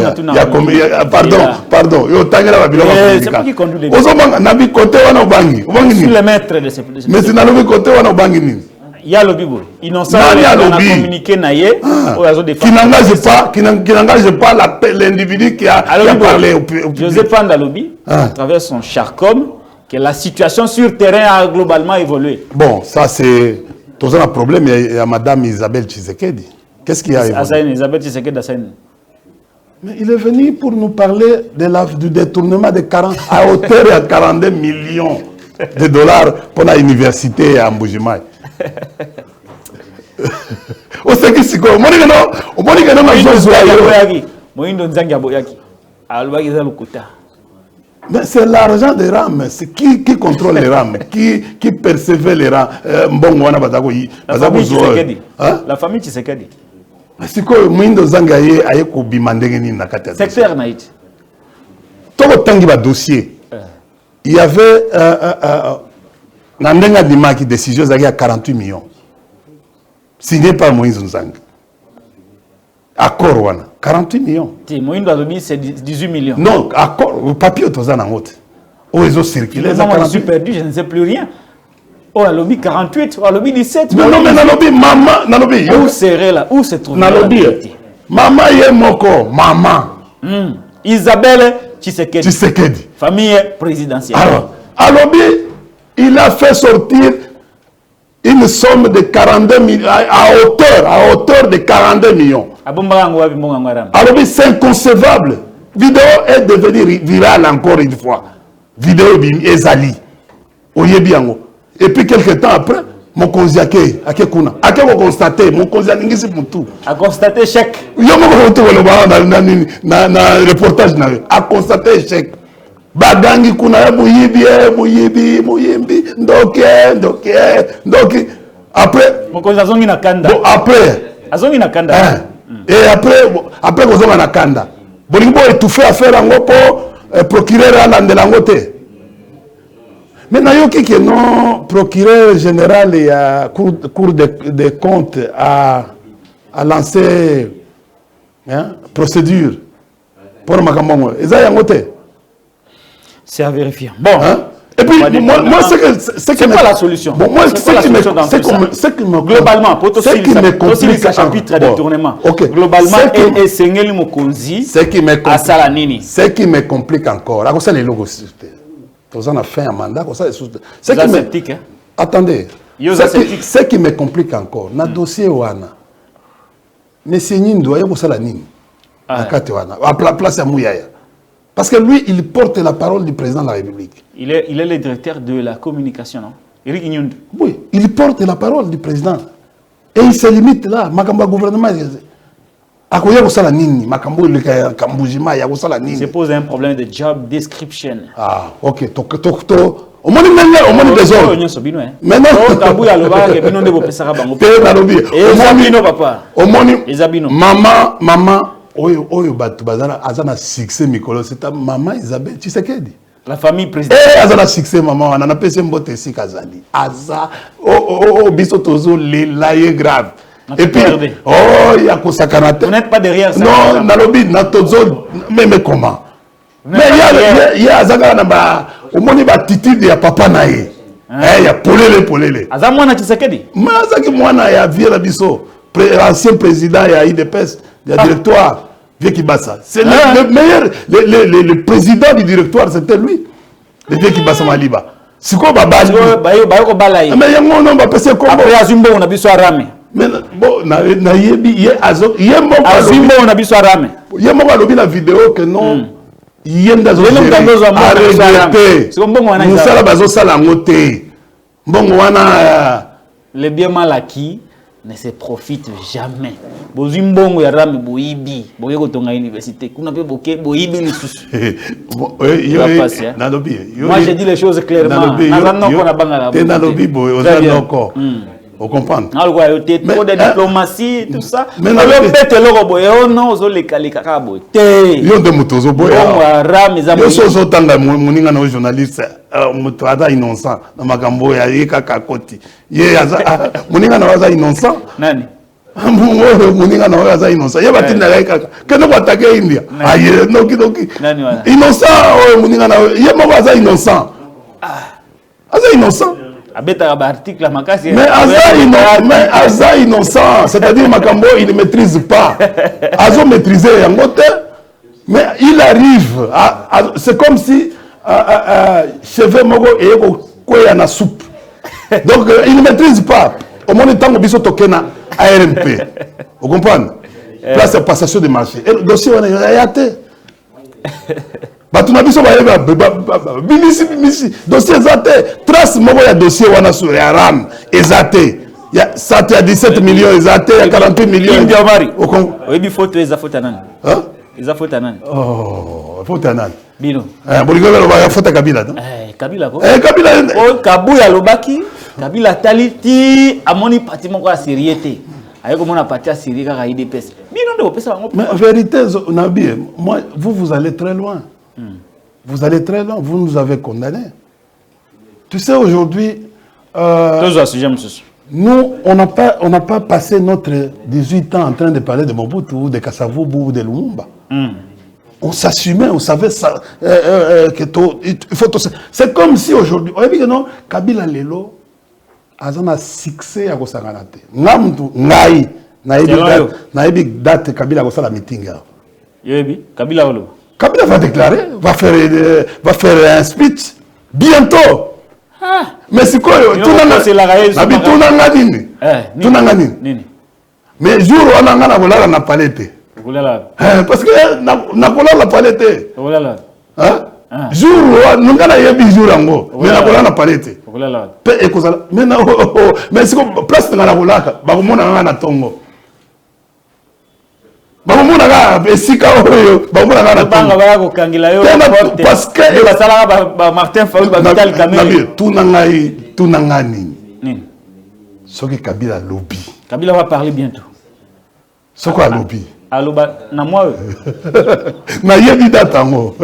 Pardon, yo tangela babilo ko. C'est pas qui conduit les. Ozomanga na bi côté wana ubangi. Ubangi le maître de ces. Mais c'est na le côté wana ubangi ni. Il y a le bibo. Innocent, on a communiqué naïe. Qui n'engage pas l'individu qui a parlé au public. Joseph Andalobi, à travers son charcom, que la situation sur terrain a globalement évolué. Bon, ça c'est... Tout un problème, il y a Madame Isabelle Tshisekedi. Qu'est-ce qu'il y a évolué? Isabelle Tshisekedi Assaïn. Mais il est venu pour nous parler du détournement de 40 à hauteur de 42 millions de dollars pour l'université à Mbujimaï. Mais c'est l'argent des rames. C'est qui contrôle les rames? Qui percevait les rames? La famille Tshisekedi. C'est quoi Mwindo Zangaye aye ko bimandengeni na kata. Secteur naït. Toko tangi ba dossier. Il y avait Nandenga Dimaki décision à 48 millions. Signé par Moïse Nzanga. Accord wana 48 millions. Moïse Nzanga c'est 18 millions. Non, accord le papier autoza na ngote. O ezo circuler ça 48. Je suis perdu, je ne sais plus rien. Oh, à lobby 48, oh, à lobby 17. Mais non, mais dans lobby, maman, dans lobby. Où serait là? Où se trouve dans lobby? Maman y est moko, maman. Isabelle Tshisekedi. Tshisekedi. Famille présidentielle. Alors, à lobby, il a fait sortir une somme de 42 millions, à hauteur de 42 millions. Alors, c'est inconcevable. Vidéo est devenue virale encore une fois. Vidéo Ezali. Oyebiango. Et puis, quelques temps après, mon konziake, a constaté, mon konziake, a constaté chèque. Il y a un reportage, a constaté chèque. Badangi kuna muyibi, ndoke. Après, mon konziake na kanda. Bon, après, azongi na kanda. Et après, vous avez na kanda. Bolingo étouffé à faire un gopo, procureur à l'andelangote. Maintenant, il y a non procureur général et à Cour des comptes a lancé procédure pour Makambo. C'est à vérifier. Bon. Et puis, moi c'est quoi la solution? Bon, moi, ce qui me globalement, pour ce qui me complique ce chapitre de détournement. Globalement, et Sengeli Mokonzi, ce qui me complique encore. On a fait un mandat comme ça. Attendez. Ce qui me complique encore, dans le dossier Wana, M. Nindo, il y a nini. À la place à Mouyaya. Parce que lui, il porte la parole du président de la République. Il est le directeur de la communication, non? Eric Nyundu. Oui, il porte la parole du président. Et il se limite là. Makamba gouvernement. Se pose un problème de job description. Ah, ok. Au moins, des autres. Maintenant, maman, azana succès Mikolo, c'est ta maman Isabelle Tshisekedi. La famille présidentielle. Eh, azana succès maman, on a payé mbote si kazali. Aza, biso tozo le grave. Et puis, il y a vous n'êtes pas derrière ça. Non, nalobi, natozo, mais comment? Mais il y a Azaka naba, au moins il y a attitude de papa nae. Il y a polele. Azamwana Tshisekedi. Mais Azaki mwana ya vieux biso, ancien président ya IDPS, du directoire, vieux Kibasa. C'est le meilleur, le président du directoire, c'était lui. Le vieux Kibasa Maliba. C'est quoi Babali? Mais il y a mon nom, c'est quoi? Après Azumbo, on a vu ça rame. Mais bon, na yebi ye azo ye moko Azumbo on a vu ça rame. Ye moko lobi la vidéo que non yenda zo arrêté. C'est comme bon on a ça. Nous ça la bazo sala ngote. Bon, wana le bien mal acquis ne se profite jamais. Bozimbongo ya rame boibi, boye kotonga université. Kuna pe boke boibi ni susu. Moi j'ai dit les choses clairement. Dans lobby boy, vous comprenez? Alors il y a trop de diplomatie tout ça. Mais le bête le boye non zo le kalika boy. Yo de mutozo boy. Bon rame za yo so tanga muninga na journaliste muto ada innocent na makambo ya yeka koti. Ye aza muninga na waza innocent. Nani? Muninga na waza innocent. Ye batinda yeka keno batake India. Aye no kidoki. Nani wana? Innocent muninga na ye mo waza innocent. Aza innocent. Abeta ba article makasi. Mais Aza innocent, c'est-à-dire makambo il ne maîtrise pas. Azo maîtriser yango te. Mais il arrive c'est comme si cheveux mogo et quoi na soupe. Donc il ne maîtrise pas. Au moins temps biso tokena ARMP. Vous comprenez? Place de passation de marché. Et le dossier on a yaté. Batuna biso ba bimisi dossier zate trace moko ya dossier wana sur ya ram ezate ya ça à 17 millions ezate ya 48 millions India mari oyebi photo eza photo nani eza photo nani photo nani bino boligolo ba photo Kabila Kabila ko Kabila Kabuya lobaki Kabila taliti amoni parti moko ya sérieuté ayeko mona parti ya sérieux kaka IDPS bino ndo pesa bango. Mais en vérité Nabi, moi vous allez très loin. Vous allez très loin, vous nous avez condamnés. Tu sais, aujourd'hui, nous, on n'a pas passé notre 18 ans en train de parler de Mobutu, ou de Kasavubu, ou de Lumumba. On s'assumait, on savait ça. C'est comme si aujourd'hui, on a dit que non, Kabila Lelo, a succès à Gosanganate. Namtu, Ngai, Naïbi date Kabila a la meeting. Yobi, Kabila Olo. Kabila va déclarer, va faire un speech bientôt. Mais c'est quoi? Tout mais jour où on a volé la palette. Parce que na volé la palette. Jour où nous avons eu jour ango, mais na volé la palette. Mais c'est comme place de la volaka, ba mona na tongo. Parce que Martin Fayulu Vital Kamerhe tout nangani ce que Kabila lobby. Kabila va parler bientôt. Ce quoi lobby? Aloba na moi. Na yebi datango.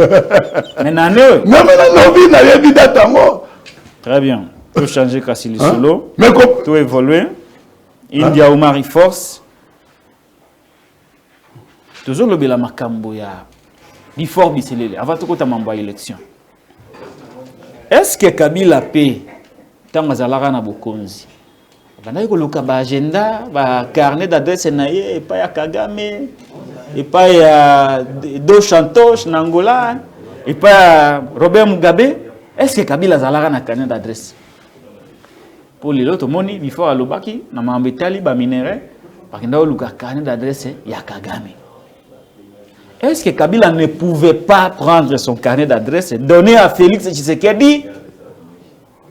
Mais na ne. Mais na lobby na yebi datango. Très bien. Tout changer Kassili Solo. Mais tout évoluer. India Omari Force. Toujours le bela makambo ya before biselele avant tout kota mambo élection. Est-ce que Kabila paie tant azalaka na bokonzi? Bana ko loka ba agenda, ba carnet d'adresse naie et pas ya Kagame et pas ya Dos Santos na Angola et pas ya Robert Mugabe. Est-ce que Kabila azalaka na carnet d'adresse? Pour les autres moni before alobaki na mambetali ba minere, bakenda loka carnet d'adresse ya Kagame. Est-ce que Kabila ne pouvait pas prendre son carnet d'adresse et donner à Félix Tshisekedi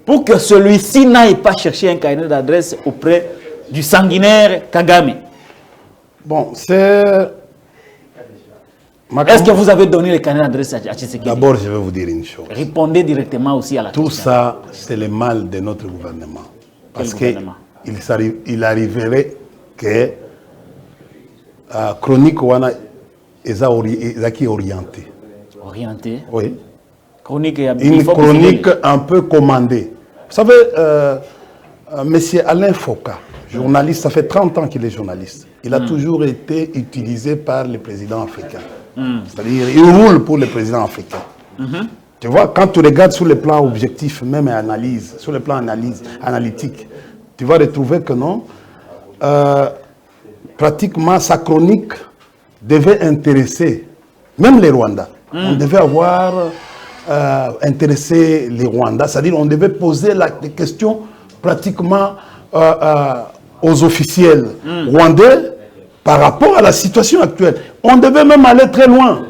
pour que celui-ci n'aille pas chercher un carnet d'adresse auprès du sanguinaire Kagame? Bon, c'est... Est-ce que vous avez donné le carnet d'adresse à Tshisekedi? D'abord, je vais vous dire une chose. Répondez directement aussi à la question. Tout ça, c'est le mal de notre gouvernement. Parce qu'il arriverait que chronique wana qui est orienté. Orienté? Oui. Chronique une chronique un peu commandée. Vous savez, monsieur Alain Foka, journaliste, ça fait 30 ans qu'il est journaliste. Il a toujours été utilisé par les présidents africains. C'est-à-dire, il roule pour les présidents africains. Tu vois, quand tu regardes sur le plan objectif, même analyse, sur le plan analytique, tu vas retrouver que non, pratiquement sa chronique devait intéresser même les Rwandais. On devait avoir intéressé les Rwandais, c'est-à-dire on devait poser des questions pratiquement aux officiels rwandais par rapport à la situation actuelle. On devait même aller très loin.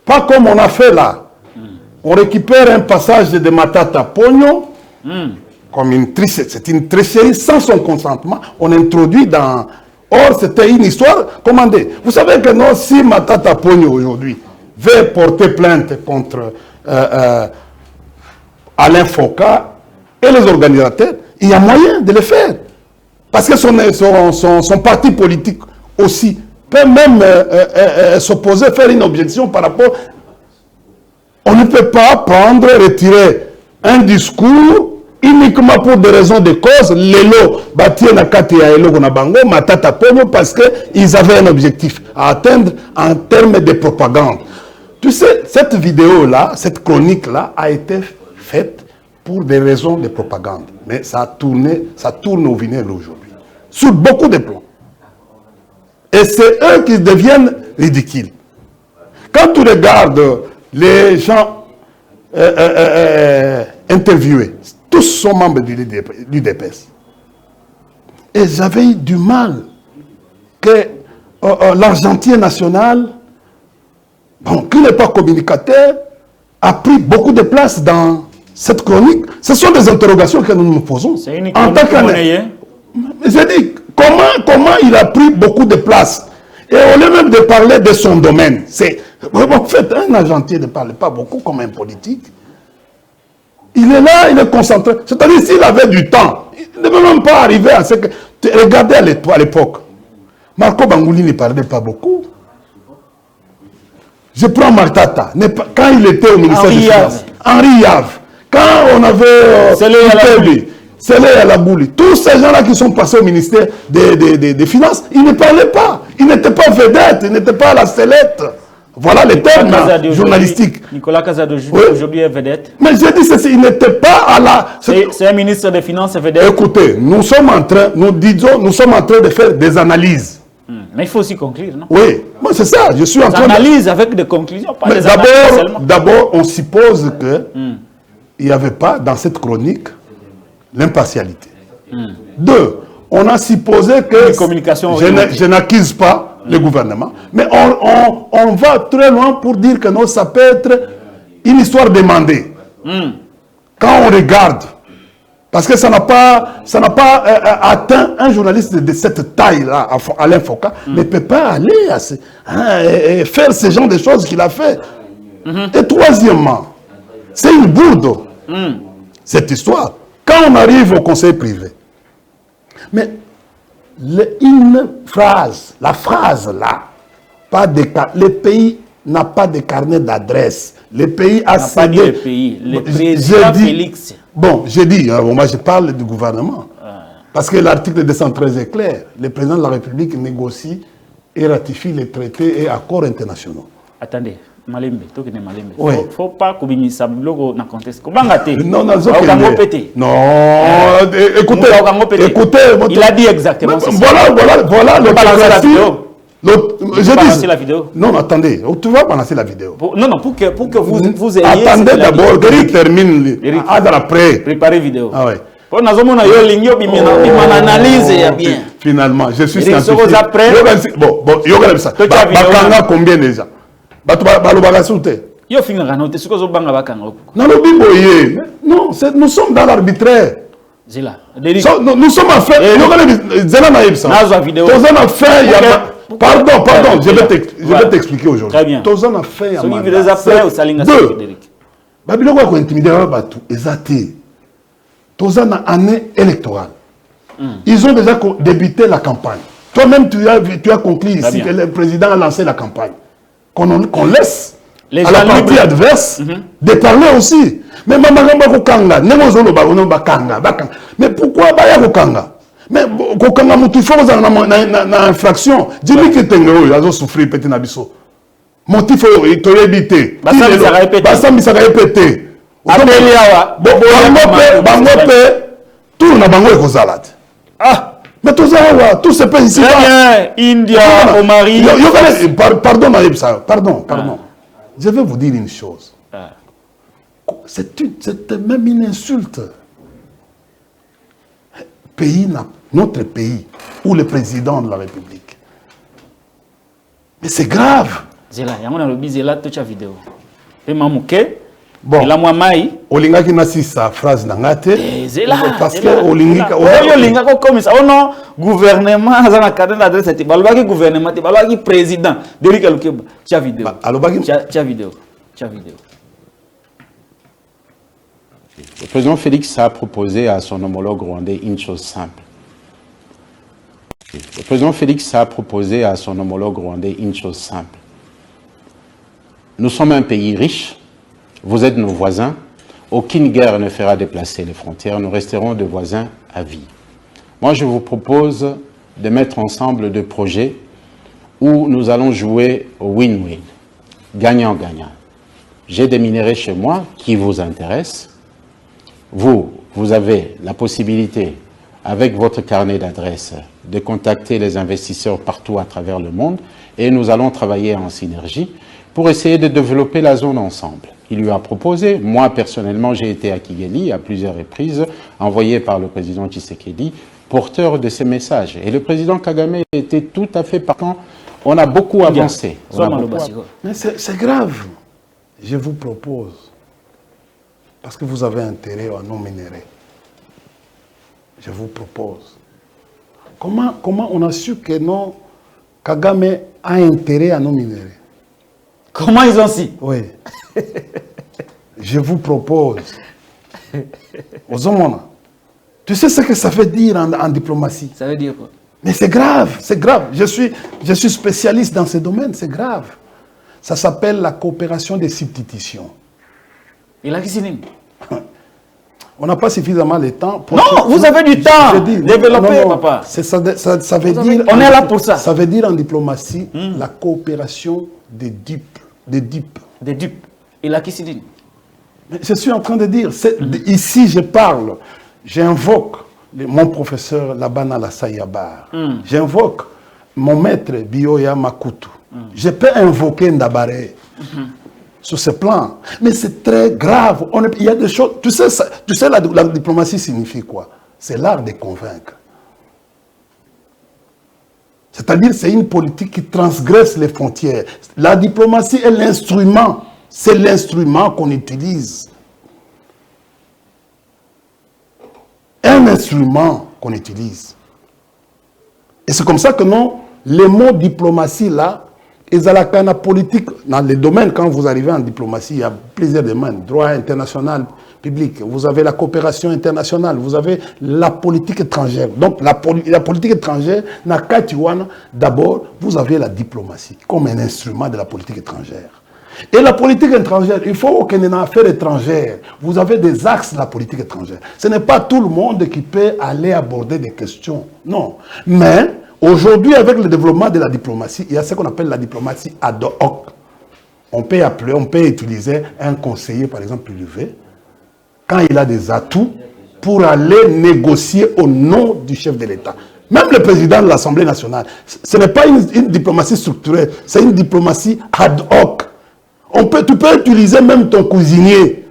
Pas comme on a fait là. On récupère un passage de Matata Pogno, comme une tricherie. C'est une tricherie sans son consentement. On introduit dans... Or, c'était une histoire commandée. Vous savez que non, si Matata Ponyo aujourd'hui veut porter plainte contre Alain Foka et les organisateurs, il y a moyen de le faire. Parce que son parti politique aussi peut même s'opposer, faire une objection par rapport... On ne peut pas prendre, retirer un discours uniquement pour des raisons de cause, l'élo, bâtir la Matata Ponyo, parce qu'ils avaient un objectif à atteindre en termes de propagande. Tu sais, cette vidéo-là, cette chronique-là a été faite pour des raisons de propagande. Mais ça tourne au vinaigre aujourd'hui. Sur beaucoup de plans. Et c'est eux qui deviennent ridicules. Quand tu regardes les gens interviewés, tous sont membres du DPS. Et j'avais eu du mal que l'Argentin national, bon, qui n'est pas communicateur, a pris beaucoup de place dans cette chronique. Ce sont des interrogations que nous nous posons. C'est une chronique monnayée. J'ai dit, comment il a pris beaucoup de place? Et au lieu même de parler de son domaine, c'est... En fait, un Argentin ne parle pas beaucoup comme un politique. Il est là, il est concentré. C'est-à-dire, s'il avait du temps, il ne peut même pas arriver à ce que... Regardez à l'époque, Marco Bangouli ne parlait pas beaucoup. Je prends Martata, quand il était au ministère des Finances, Henri Yave, quand on avait Sélé Alabouli, tous ces gens-là qui sont passés au ministère des Finances, ils ne parlaient pas. Ils n'étaient pas vedettes, ils n'étaient pas à la sellette. Voilà les termes journalistiques. Nicolas Kazado aujourd'hui est vedette. Mais j'ai dit ceci, il n'était pas à la... C'est un ministre des Finances vedette. Écoutez, nous sommes en train de faire des analyses. Mais il faut aussi conclure, non? Oui, moi c'est ça, je suis en train d'analyse avec des conclusions, pas des analyses seulement. D'abord, on suppose que il n'y avait pas dans cette chronique l'impartialité. Deux, on a supposé que je n'accuse pas le gouvernement, mais on va très loin pour dire que non, ça peut être une histoire demandée. Quand on regarde, parce que ça n'a pas atteint un journaliste de cette taille-là, Alain Foka, ne peut pas aller faire ce genre de choses qu'il a fait. Et troisièmement, c'est une bourde, cette histoire. Quand on arrive au conseil privé, mais la phrase là, le pays n'a pas de carnet d'adresse. Le pays a cédé. Pas de pays, le président Félix. Bon, j'ai dit, moi je parle du gouvernement. Parce que l'article 213 est clair. Le président de la République négocie et ratifie les traités et accords internationaux. Attendez. Malembe, toi qui n'es Malembe. Oui. Faut pas communiquer ça blogo dans contexte. Comment gâter? Non, Non, écoutez. Il a dit exactement ça. Voilà le balancer la vidéo. Non, attendez, tu vas balancer la vidéo. Non, pour que vous ayez... Attendez d'abord, Eric termine. Après. Préparez vidéo. Ah ouais. Pour nous on analyse bien. Finalement, je suis scientifique. Bon, ça. Bakanga combien déjà? Non, nous sommes dans l'arbitraire. Nous sommes en fait. Pardon, je vais t'expliquer aujourd'hui. Très bien. Deux. Année électorale. Ils ont déjà débuté la campagne. Toi-même, tu as conclu ici que le président a lancé la campagne. Qu'on laisse à la partie adverse de parler aussi. Mais pourquoi Baya Kokanga? Mais Kokanga motif na infraction. Dis-lui que tu as souffert petit nabiso. Motif il t'a évité. Bassam ça répété. Tout na bango ekozala. Ah, mais tout ça, tout se passe ici. India, Omari. Pardon. Je vais vous dire une chose. C'est même une insulte. Notre pays, ou le président de la République. Mais c'est grave. Zela, il y a une vidéo. Et Mamouké, Bon. Et la moi mai. Olinga qui n'a sa phrase n'angate. C'est là. Parce que Olinga. Olinga comme ça. Oh non, gouvernement, ça n'a qu'à donner l'adresse. C'est pas le gouvernement, c'est pas le président. Derrick Alukeba. Tia vidéo. Tia vidéo. Tia vidéo. Le président Félix a proposé à son homologue rwandais une chose simple. Le président Félix a proposé à son homologue rwandais une chose simple. Nous sommes un pays riche, vous êtes nos voisins, aucune guerre ne fera déplacer les frontières, nous resterons de voisins à vie. Moi, je vous propose de mettre ensemble deux projets où nous allons jouer au win-win, gagnant-gagnant. J'ai des minéraux chez moi qui vous intéressent. Vous avez la possibilité, avec votre carnet d'adresses, de contacter les investisseurs partout à travers le monde et nous allons travailler en synergie pour essayer de développer la zone ensemble. Il lui a proposé, moi personnellement j'ai été à Kigali à plusieurs reprises, envoyé par le président Tshisekedi, porteur de ces messages. Et le président Kagame était tout à fait partant. On a beaucoup avancé. Mais c'est grave. Je vous propose, parce que vous avez intérêt à nos minéraux, je vous propose. Comment on a su que non, Kagame a intérêt à nos minéraux? Comment ils ont su? Oui. Je vous propose. Aux hommes, tu sais ce que ça veut dire en diplomatie? Ça veut dire quoi? Mais c'est grave, c'est grave. Je suis spécialiste dans ce domaine, c'est grave. Ça s'appelle la coopération des substitutions. Et là, qu'est-ce que c'est? On n'a pas suffisamment de temps pour... Non, vous avez du temps. Développer, papa. Ça veut dire... On est là pour ça. Ça veut dire en diplomatie la coopération des dupes. Des dupes. Des dupes. Et là, qu'est-ce que c'est? Je suis en train de dire, ici je parle, j'invoque mon professeur Labana Lassayabar, j'invoque mon maître Bioya Makutu, je peux invoquer Ndabare sur ce plan, mais c'est très grave. Il y a des choses, tu sais la diplomatie signifie quoi? C'est l'art de convaincre. C'est-à-dire c'est une politique qui transgresse les frontières. La diplomatie est l'instrument. C'est l'instrument qu'on utilise. Un instrument qu'on utilise. Et c'est comme ça que non, les mots diplomatie là, ils ont la politique dans les domaines. Quand vous arrivez en diplomatie, il y a plusieurs domaines. Droit international public, vous avez la coopération internationale, vous avez la politique étrangère. Donc la politique étrangère, d'abord, vous avez la diplomatie comme un instrument de la politique étrangère. Et la politique étrangère, il faut aucune affaire étrangère. Vous avez des axes de la politique étrangère. Ce n'est pas tout le monde qui peut aller aborder des questions. Non. Mais aujourd'hui, avec le développement de la diplomatie, il y a ce qu'on appelle la diplomatie ad hoc. On peut utiliser un conseiller, par exemple, privé, quand il a des atouts pour aller négocier au nom du chef de l'État. Même le président de l'Assemblée nationale. Ce n'est pas une diplomatie structurée, c'est une diplomatie ad hoc. Tu peux utiliser même ton cuisinier.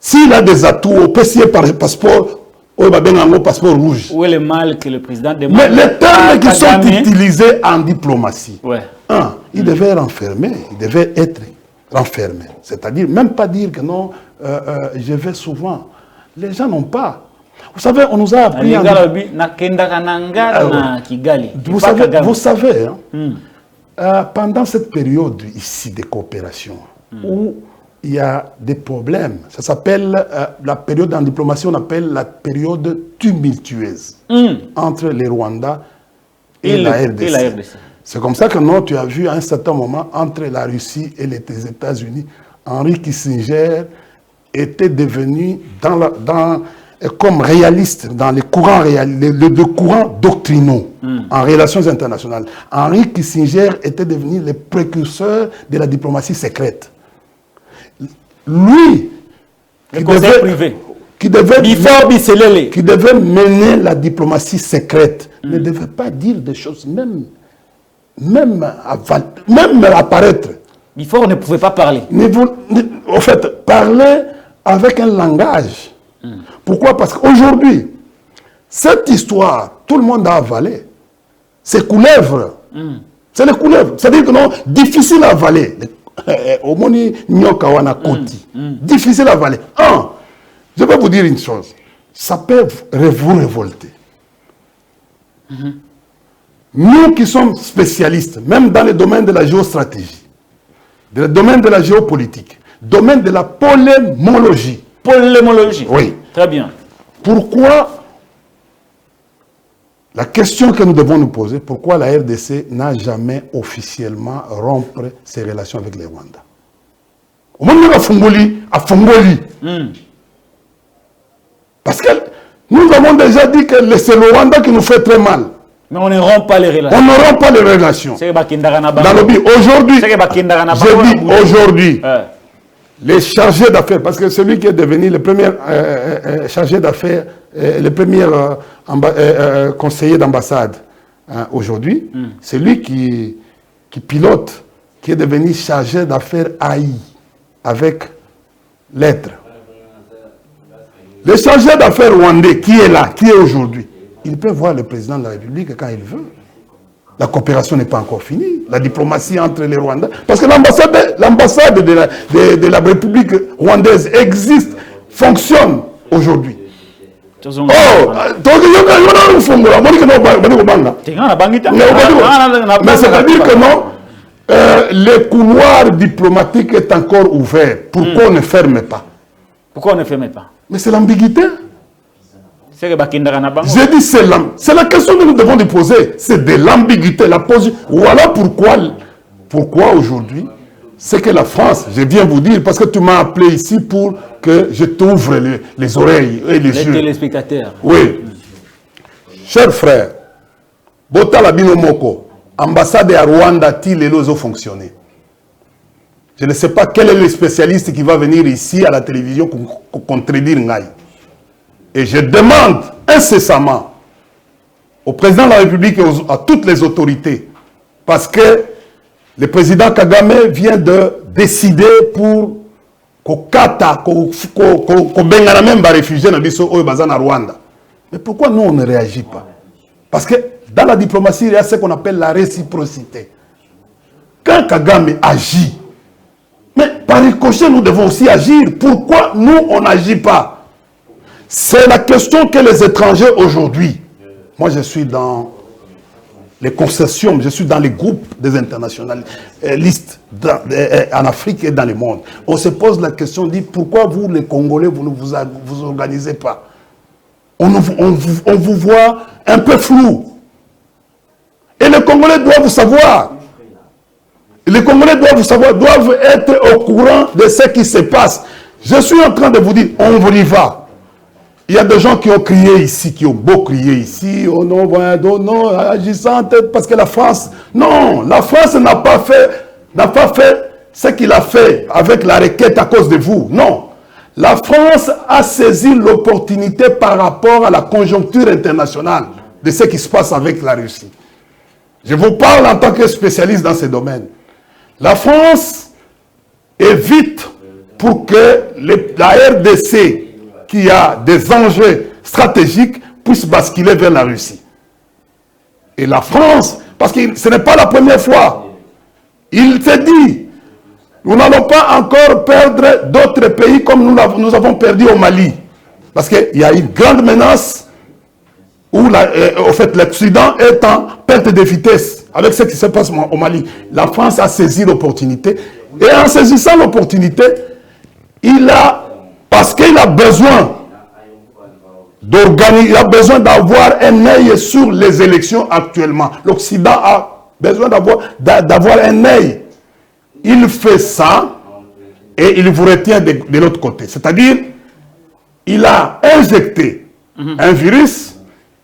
S'il a des atouts, on peut signer par passeport, passeport rouge. Où est le mal que le président demande? Mais les termes qui sont utilisés en diplomatie, ouais. Il devait renfermer, il devait être renfermé. C'est-à-dire, même pas dire que non, je vais souvent. Les gens n'ont pas. Vous savez, on nous a appris... Vous savez, pendant cette période ici de coopération, où il y a des problèmes, ça s'appelle, la période en diplomatie, on appelle la période tumultueuse entre les Rwandais et la RDC. C'est comme ça que non, tu as vu à un certain moment, entre la Russie et les États-Unis, Henry Kissinger était devenu comme réaliste dans les courants, les courants doctrinaux en relations internationales. Henry Kissinger était devenu le précurseur de la diplomatie secrète. Lui, qui devait mener la diplomatie secrète, ne devait pas dire des choses, même apparaître. Before, on ne pouvait pas parler. En fait, parler avec un langage. Pourquoi? Parce qu'aujourd'hui, cette histoire, tout le monde a avalé. C'est couleuvre. C'est les couleuvres. C'est-à-dire que non, difficile à avaler. au moni nyoka wana koti. Difficile à avaler. Je vais vous dire une chose. Ça peut vous révolter. Nous qui sommes spécialistes, même dans le domaine de la géostratégie, dans le domaine de la géopolitique, domaine de la polémologie. Polémologie. Oui. Très bien. Pourquoi, la question que nous devons nous poser, pourquoi la RDC n'a jamais officiellement rompre ses relations avec les Rwandais? Au moment à Fongoli. Parce que nous avons déjà dit que c'est le Rwanda qui nous fait très mal. Mais on ne rompt pas les relations. On ne rompt pas les relations. Aujourd'hui, j'ai dit aujourd'hui, les chargés d'affaires, parce que celui qui est devenu le premier chargé d'affaires, le premier conseiller d'ambassade aujourd'hui, c'est lui qui pilote, qui est devenu chargé d'affaires AI, avec lettres. Le chargé d'affaires rwandais qui est là, qui est aujourd'hui, il peut voir le président de la République quand il veut. La coopération n'est pas encore finie. La diplomatie entre les Rwandais. Parce que l'ambassade de la République rwandaise existe, fonctionne aujourd'hui. Mais c'est-à-dire que non, le couloir diplomatique est encore ouvert. Pourquoi on ne ferme pas? Pourquoi on ne ferme pas? Mais c'est l'ambiguïté. J'ai dit c'est la question que nous devons nous poser. C'est de l'ambiguïté. Voilà pourquoi aujourd'hui, c'est que la France, je viens vous dire, parce que tu m'as appelé ici pour que je t'ouvre les oreilles et les yeux. Les téléspectateurs. Oui. Chers frères, Botala Binomoko, ambassade à Rwanda, les ont fonctionné. Je ne sais pas quel est le spécialiste qui va venir ici à la télévision pour contredire Ngaï. Et je demande incessamment au président de la République et à toutes les autorités, parce que le président Kagame vient de décider pour qu'on bengana même les réfugiés dans Rwanda. Mais pourquoi nous on ne réagit pas? Parce que dans la diplomatie, il y a ce qu'on appelle la réciprocité. Quand Kagame agit, mais par ricochet, nous devons aussi agir. Pourquoi nous on n'agit pas? C'est la question que les étrangers aujourd'hui, moi je suis dans les consortiums, je suis dans les groupes des internationalistes en Afrique et dans le monde. On se pose la question, on dit pourquoi vous les Congolais, vous ne vous organisez pas? On vous voit un peu flou. Et les Congolais doivent savoir. Les Congolais doivent savoir, doivent être au courant de ce qui se passe. Je suis en train de vous dire, on vous y va. Il y a des gens qui ont crié ici, qui ont beau crier ici, oh non, agissant parce que la France, non, la France n'a pas fait ce qu'il a fait avec la requête à cause de vous, non. La France a saisi l'opportunité par rapport à la conjoncture internationale de ce qui se passe avec la Russie. Je vous parle en tant que spécialiste dans ce domaine. La France évite pour que la RDC, qui a des enjeux stratégiques, puisse basculer vers la Russie. Et la France, parce que ce n'est pas la première fois, il s'est dit, nous n'allons pas encore perdre d'autres pays comme nous avons perdu au Mali. Parce qu'il y a une grande menace où au fait, l'Occident est en perte de vitesse avec ce qui se passe au Mali. La France a saisi l'opportunité. Et en saisissant l'opportunité, parce qu'il a besoin d'organiser, il a besoin d'avoir un œil sur les élections actuellement. L'Occident a besoin d'avoir un œil. Il fait ça et il vous retient de l'autre côté. C'est-à-dire, il a injecté un virus,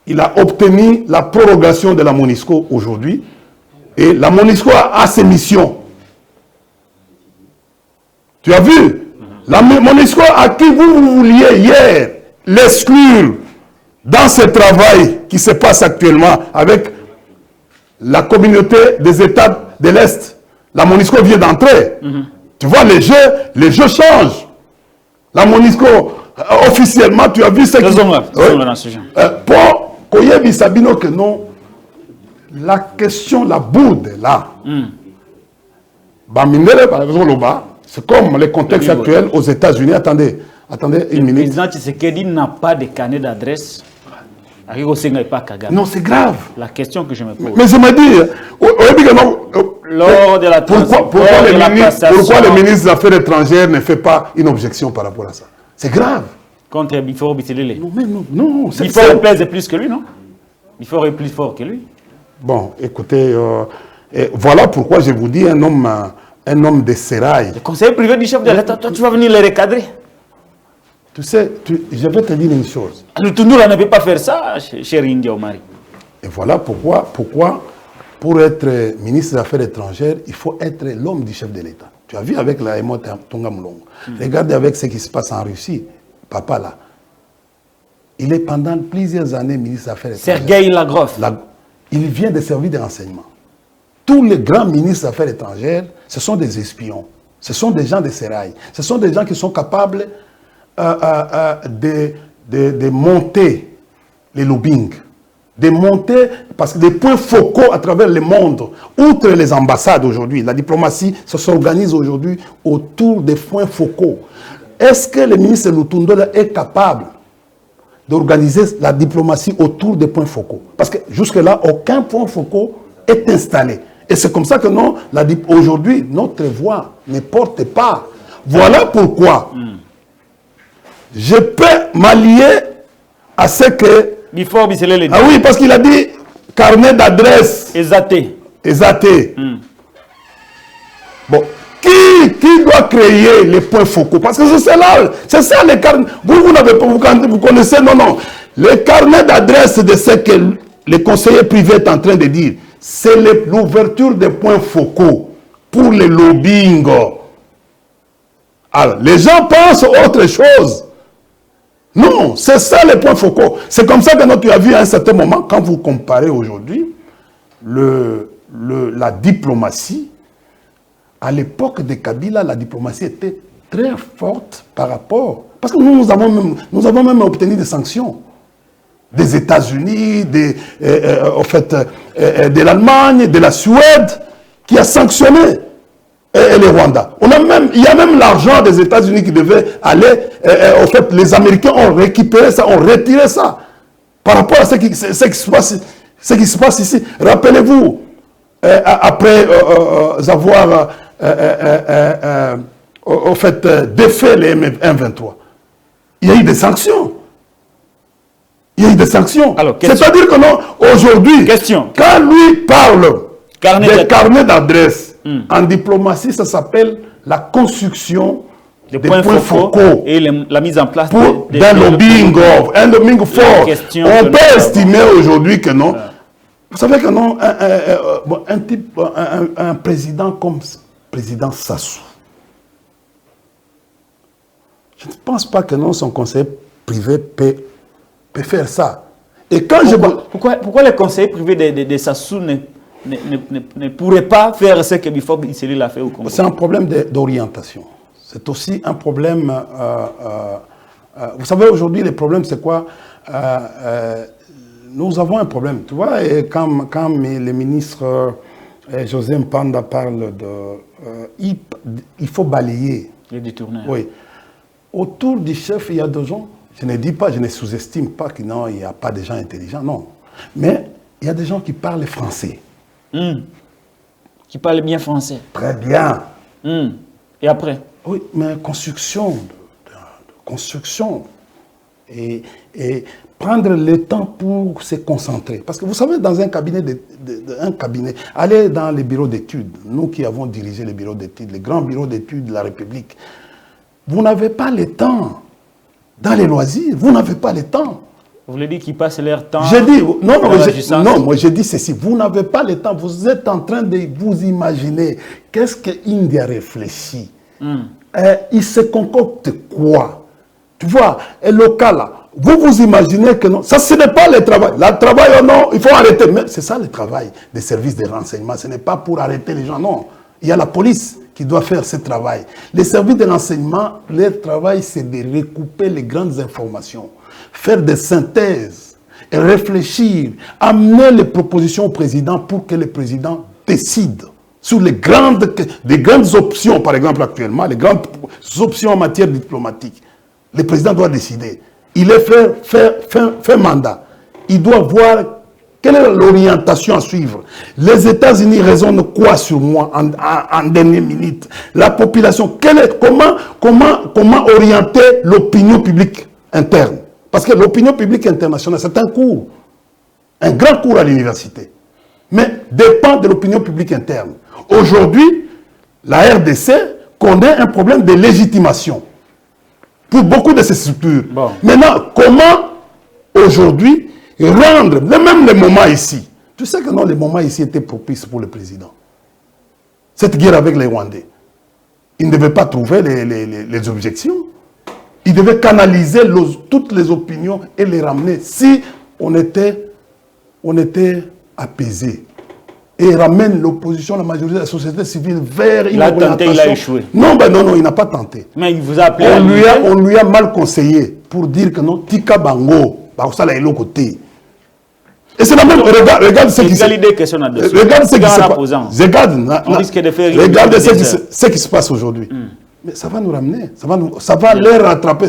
il a obtenu la prorogation de la MONUSCO aujourd'hui et la MONUSCO a ses missions. Tu as vu? La MONUSCO à qui vous vouliez hier l'exclure dans ce travail qui se passe actuellement avec la communauté des États de l'Est. La MONUSCO vient d'entrer. Tu vois, les jeux changent. La MONUSCO, officiellement, tu as vu ce qui... Pour Koyebi Sabino, que non, la question, la boude est là. Bamindele, par exemple, c'est comme les contextes actuels aux États-Unis. Attendez une minute. Le président Tshisekedi n'a pas de carnet d'adresse. Non, c'est grave. La question que je me pose. Mais je me dis, lors de la pourquoi le ministre des Affaires étrangères ne fait pas une objection par rapport à ça? C'est grave. Contre Biforo Bitelele. Non, mais non. Biforo pèse plus que lui, non? Biforo est plus fort que lui. Bon, écoutez, voilà pourquoi je vous dis un homme de sérail. Le conseiller privé du chef de l'État, toi tu vas venir le recadrer. Tu sais, je vais te dire une chose. Le Tundura ne peut pas faire ça, cher India Omari. Et voilà pourquoi, pour être ministre des Affaires étrangères, il faut être l'homme du chef de l'État. Tu as vu avec la Emo Tonga Moulongo. Regardez avec ce qui se passe en Russie. Papa là, il est pendant plusieurs années ministre des Affaires étrangères. Sergueï Lavrov. Il vient des services de renseignement. Tous les grands ministres des Affaires étrangères, ce sont des espions. Ce sont des gens de sérail. Ce sont des gens qui sont capables de monter les lobbying, de monter, parce que des points focaux à travers le monde, outre les ambassades aujourd'hui, la diplomatie s'organise aujourd'hui autour des points focaux. Est-ce que le ministre Lutundola est capable d'organiser la diplomatie autour des points focaux? Parce que jusque-là, aucun point focaux est installé. Et c'est comme ça que aujourd'hui, notre voix ne porte pas. Voilà pourquoi je peux m'allier à ce que... Ah oui, parce qu'il a dit carnet d'adresse. Exaté. Bon, qui doit créer les points focaux? Parce que c'est ça les carnets. Vous connaissez, non. Le carnet d'adresse de ce que le conseiller privé est en train de dire, c'est l'ouverture des points focaux pour le lobbying. Alors, les gens pensent autre chose. Non, c'est ça les points focaux. C'est comme ça que tu as vu à un certain moment, quand vous comparez aujourd'hui la diplomatie, à l'époque de Kabila, la diplomatie était très forte par rapport... Parce que nous avons même obtenu des sanctions. Des États-Unis, de l'Allemagne, de la Suède, qui a sanctionné le Rwanda. Il y a même l'argent des États-Unis qui devait aller... les Américains ont récupéré ça, ont retiré ça. Par rapport à ce qui se passe ici. Rappelez-vous, après avoir défait les M23, il y a eu des sanctions. C'est-à-dire que non, aujourd'hui, quand lui parle de carnet d'adresse, en diplomatie, ça s'appelle la construction des points focaux et la mise en place d'un lobbying fort. On peut estimer aujourd'hui que non. Vous savez que non, un président comme président Sassou, je ne pense pas que non, son conseiller privé peut faire ça. Et quand pourquoi les conseillers privés de Sassou ne pourraient pas faire ce que Bifo Bitseli l'a fait au Congo? C'est un problème d'orientation. C'est aussi un problème... vous savez, aujourd'hui, le problème, c'est quoi? Nous avons un problème. Tu vois, et quand le ministre José Mpanda parle de... il faut balayer. Il détourner. Oui. Autour du chef, il y a des gens... Je ne dis pas, je ne sous-estime pas qu'il n'y a pas de gens intelligents, non. Mais il y a des gens qui parlent français. Qui parlent bien français. Très bien. Et après? Oui, mais construction. Et prendre le temps pour se concentrer. Parce que vous savez, dans un cabinet, allez dans les bureaux d'études, nous qui avons dirigé les bureaux d'études, les grands bureaux d'études de la République, vous n'avez pas le temps. Dans les loisirs, vous n'avez pas le temps. Vous voulez dire qu'ils passent leur temps? Moi je dis ceci, vous n'avez pas le temps, vous êtes en train de vous imaginer qu'est-ce que India réfléchit. Il se concocte quoi? Tu vois, et le cas là, vous imaginez que non, ça ce n'est pas le travail. Le travail, non, il faut arrêter. Mais c'est ça le travail des services de renseignement, ce n'est pas pour arrêter les gens, non. Il y a la police qui doit faire ce travail. Les services de renseignement, leur travail, c'est de recouper les grandes informations, faire des synthèses, et réfléchir, amener les propositions au président pour que le président décide sur les grandes options, par exemple actuellement, les grandes options en matière diplomatique. Le président doit décider. Il est fait mandat. Il doit voir quelle est l'orientation à suivre. Les États-Unis raisonnent quoi sur moi en dernière minute? La population, comment orienter l'opinion publique interne? Parce que l'opinion publique internationale, c'est un cours, un grand cours à l'université, mais dépend de l'opinion publique interne. Aujourd'hui, la RDC connaît un problème de légitimation pour beaucoup de ces structures. Bon. Maintenant, comment aujourd'hui rendre, même les moments ici, tu sais que non, les moments ici étaient propices pour le président. Cette guerre avec les Rwandais, il ne devait pas trouver les objections. Il devait canaliser toutes les opinions et les ramener si on était apaisé. Et ramène l'opposition, la majorité de la société civile vers une orientation. Il a échoué. Non, il n'a pas tenté. Mais il vous a appelé. On lui a mal conseillé pour dire que non, Tika Bango, ça là est l'autre côté. Et c'est la même. Regarde ce qui se passe. Regarde ce qui se passe aujourd'hui. Mais ça va nous ramener. Ça va leur rattraper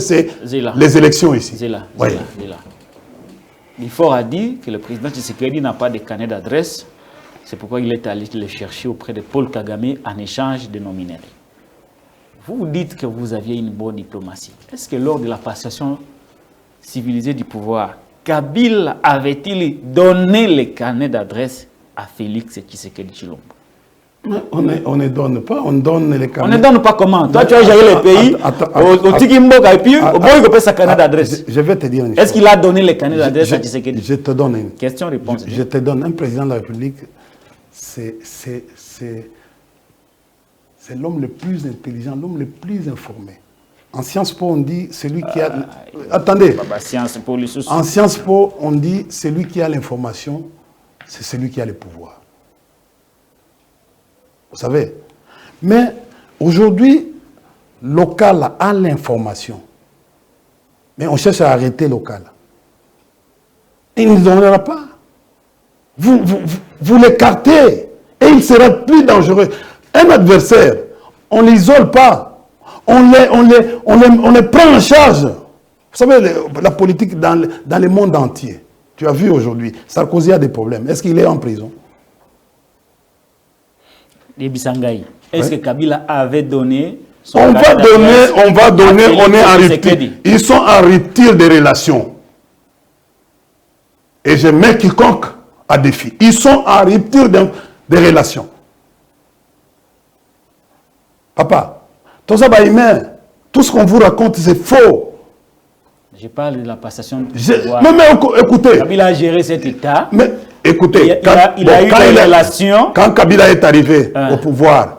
les élections ici. L'IFOR a dit que le président Tshisekedi n'a pas de carnet d'adresse. C'est pourquoi il est allé le chercher auprès de Paul Kagame en échange de nominés. Vous dites que vous aviez une bonne diplomatie. Est-ce que lors de la passation civilisée du pouvoir, Kabila avait-il donné les carnets d'adresse à Félix Tshisekedi Tshilombo? On ne donne pas, on donne les carnets. On ne donne pas comment? Toi, tu as géré les pays au Tikimboka et puis au Boy, il peut sa carnet d'adresse. Je vais te dire une chose. Est-ce qu'il a donné les carnets d'adresse à Tshisekedi? Je te donne une question-réponse. Je te donne un président de la République. C'est l'homme le plus intelligent, l'homme le plus informé. En Sciences Po, on dit celui qui a... Attendez. En Sciences Po, on dit celui qui a l'information, c'est celui qui a le pouvoir. Vous savez. Mais aujourd'hui, local a l'information. Mais on cherche à arrêter local. Et il ne donnera pas. Vous l'écartez et il sera plus dangereux. Un adversaire, on ne l'isole pas. On les prend en charge. Vous savez, la politique dans le monde entier. Tu as vu aujourd'hui, Sarkozy a des problèmes. Est-ce qu'il est en prison? Est-ce que Kabila avait donné son on va donner, on est en rupture. Ils sont en rupture des relations. Et je mets quiconque à défi. Ils sont en rupture des relations. Papa, tout ça, tout ce qu'on vous raconte, c'est faux. Je parle de la passation du pouvoir. Mais écoutez. Kabila a géré cet État. Mais écoutez, il a eu des relations. Quand Kabila est arrivé au pouvoir,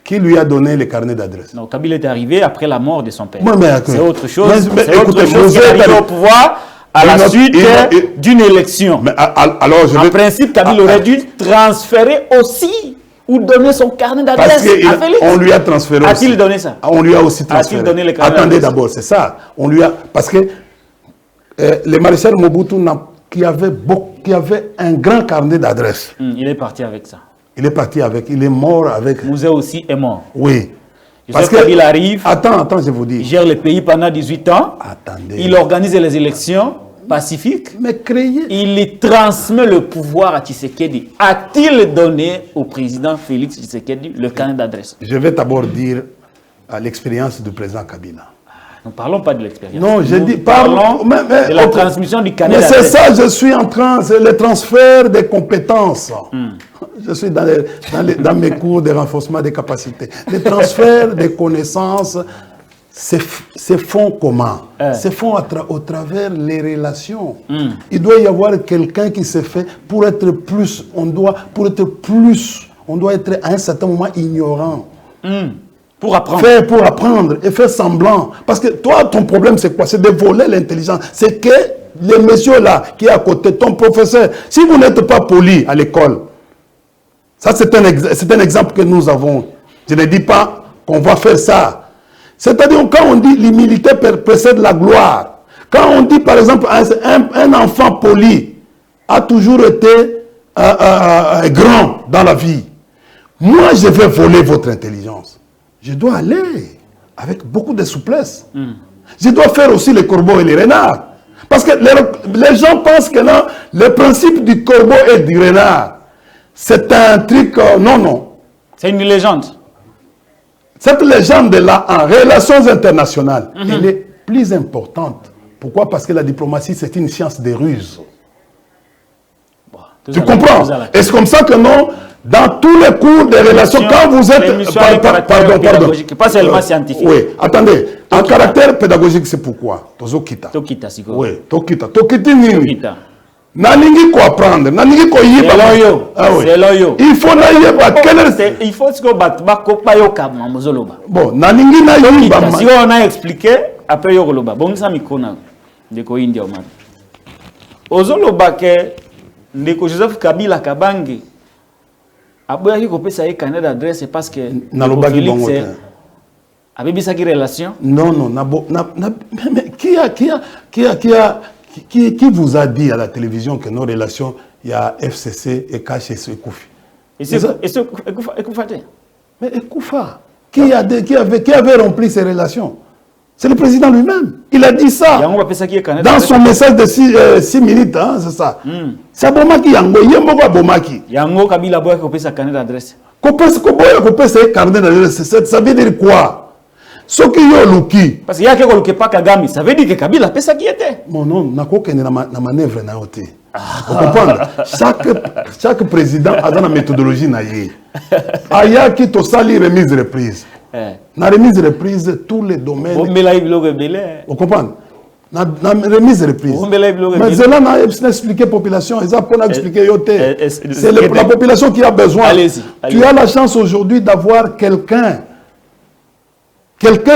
qui lui a donné les carnets d'adresse? Non, Kabila est arrivé après la mort de son père. C'est autre chose. C'est autre chose qui est arrivé au pouvoir à la suite d'une élection. Mais alors, en principe, Kabila aurait dû transférer aussi ou donner son carnet d'adresse à Félix. On lui a transféré aussi. A-t-il donné ça? On lui a aussi transféré. A-t-il donné les carnets Attendez d'abord, c'est ça. On lui a... Parce que le maréchal Mobutu qui avait un grand carnet d'adresse. Il est parti avec ça. Il est parti avec, il est mort avec... Mouzé aussi est mort. Oui. Parce qu'il arrive... Attends, je vous dis. Il gère le pays pendant 18 ans. Attendez. Il organise les élections pacifiques. Mais il transmet le pouvoir à Tshisekedi. A-t-il donné au président Félix Tshisekedi le carnet d'adresse? Je vais d'abord dire à l'expérience du président Kabila. Ne parlons pas de l'expérience. Non, je dis, parlons de la transmission du carnet d'adresse. Mais c'est ça, je suis en train, c'est le transfert des compétences. Je suis dans mes cours de renforcement des capacités. Le transfert des connaissances, c'est font comment? C'est font au travers les relations. Il doit y avoir quelqu'un qui se fait pour être plus, on doit être à un certain moment ignorant. Pour apprendre. Faire pour apprendre et faire semblant. Parce que toi, ton problème, c'est quoi? C'est de voler l'intelligence. C'est que les messieurs là, qui est à côté, ton professeur, si vous n'êtes pas poli à l'école, ça c'est un exemple que nous avons. Je ne dis pas qu'on va faire ça. C'est-à-dire, quand on dit l'humilité précède la gloire, quand on dit par exemple un enfant poli a toujours été grand dans la vie. Moi, je vais voler votre intelligence. Je dois aller avec beaucoup de souplesse. Je dois faire aussi les corbeaux et les renards. Parce que les gens pensent que non, le principe du corbeau et du renard, c'est un truc... non. C'est une légende. Cette légende-là, en relations internationales, elle est plus importante. Pourquoi? Parce que la diplomatie, c'est une science des ruses. Tu comprends? Et c'est comme ça que non, dans tous les cours des relations, quand vous êtes... Pardon. Pas seulement scientifique. Oui, attendez. En caractère pédagogique, c'est pourquoi? Tokita. Tokita, c'est quoi? Oui, Tokita. Tokita nini? Nalingi ko apprendre, nalingi ko yiba. C'est loyo. Il faut na yiba. Il faut que ba kopa yo kama mozoloba. Bon, nalingi na yiba. Si on a expliqué, après yo koloba. Bon, ça mikona. Ndeko India o man. Ozoloba ke ndeko Joseph Kabila Kabange. Aboya ki kopesa ye carnet d'adresse parce que nalobaki bongo te. Abebisa ki relation? Non, mais qui vous a dit à la télévision que nos relations, il y a FCC et KHS et Koufi? Et c'est Ekoufa? Mais Ekoufa, qui avait rempli ces relations? C'est le président lui-même. Il a dit ça. Dans son message de 6 minutes, hein, c'est ça. C'est Bomaki Yango. Yemboka Bomaki. Yango Kabila Boya kopé sa carnet d'adresse. Kopé sa carnet d'adresse. Ça veut dire quoi? Ce qui est Luki. Parce qu'il y a quelqu'un qui n'est pas Kagame. Ça veut dire que Kabila fait ça qui était. Mon nom, n'a pas na manœuvre na yote. Vous comprenez? Chaque président a une méthodologie na yé. Aya qui to sali remise reprise. Na remise reprise tous les domaines. Vous comprenez? Na remise reprise. Mais cela n'a expliqué la population. Ils ont expliqué yote. C'est la population qui a besoin. Tu as la chance aujourd'hui d'avoir quelqu'un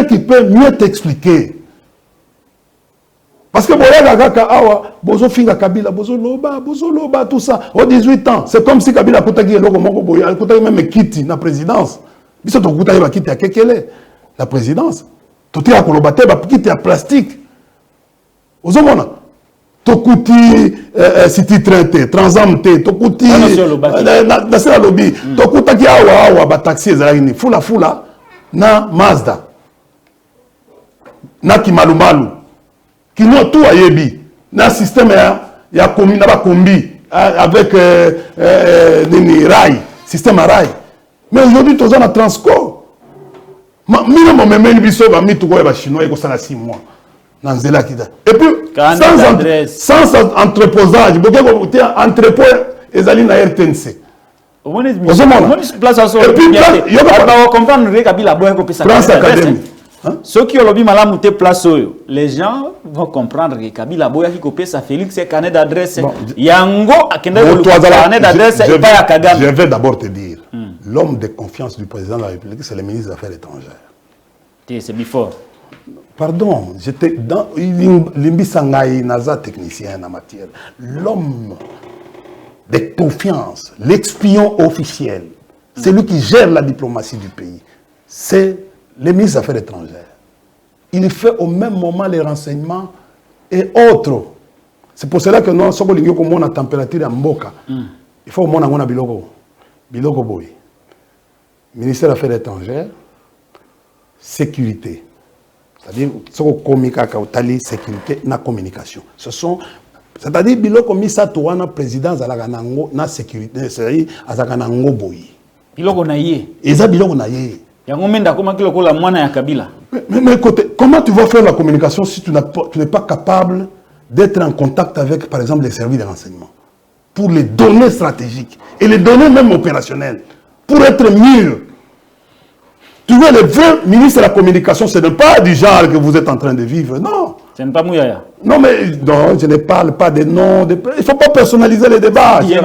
qui peut mieux t'expliquer. Parce que Bozo Finga Kabila, Bozo Loba, tout ça, au 18 ans, c'est comme si Kabila Koutagi même quitte la présidence. Il s'est quitté à Kekele, la présidence. Tout est à Kolobate, quitte à plastique. Ozomona. Tokuti City Traité, Transamte, Tokuti Nasela Lobby, Tokutaki Awa, taxi, Fula, na Mazda. Na Kimalumalu. Qui n'ont tout à Yebi. Na système il y a combi avec rail, système à rail. Mais aujourd'hui, tous on a Transco. Minimum même biso ba mitu ko ba chinois ko sala 6 mois. Nanzela kita. Et puis sans entreposage, beaucoup de entrepôt ezali na RTNC. Et puis ceux qui ont lobby malamu te place, les gens vont comprendre que Kabila Boya qui copie sa Félix c'est carnet d'adresse. Yango a carnet d'adresse et pas à Kagame. Je vais d'abord te dire, l'homme de confiance du président de la République, c'est le ministre des Affaires étrangères. C'est before. Pardon, j'étais dans Limbi Sangaï, NASA technicien en matière. L'homme de confiance, l'expion officiel, c'est lui qui gère la diplomatie du pays. C'est le ministre des Affaires étrangères. Il fait au même moment les renseignements et autres. C'est pour cela que nous sommes en température en Mboka. Il faut au moins avoir Biloko Boy. Ministère des Affaires étrangères, sécurité. C'est-à-dire, sécurité, na communication. Ce sont, c'est-à-dire, Biloko Misatouana, président Zalaganango, na sécurité, c'est-à-dire, Azaganango Boy. Biloko Naye. Eza Biloko Naye. Mais écoutez, comment tu vas faire la communication si tu n'es pas capable d'être en contact avec, par exemple, les services de renseignement pour les données stratégiques et les données même opérationnelles, pour être mieux. Tu vois, le vrai ministre de la communication, ce n'est pas du genre que vous êtes en train de vivre, non. Ce n'est pas Mouyaya. Non, mais non, je ne parle pas des noms. Il ne faut pas personnaliser les débats. Il ne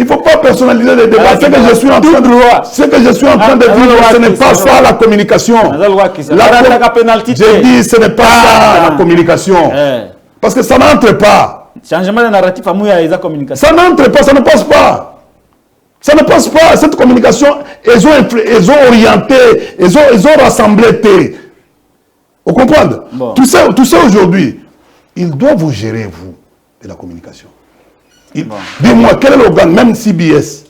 faut pas personnaliser les débats. Ce que je suis en train de vivre, ce n'est pas ça la communication. J'ai dit, ce n'est pas ça la communication. Parce que ça n'entre pas. Changement de narratif à Mouyaya, la communication. Ça n'entre pas, ça ne passe pas. Ça ne passe pas. Cette communication, ils ont orienté, ils ont rassemblé. Vous comprenez? Bon. Tout ça aujourd'hui, il doit vous gérer, vous, de la communication. Dis-moi, quel est l'organe, même CBS,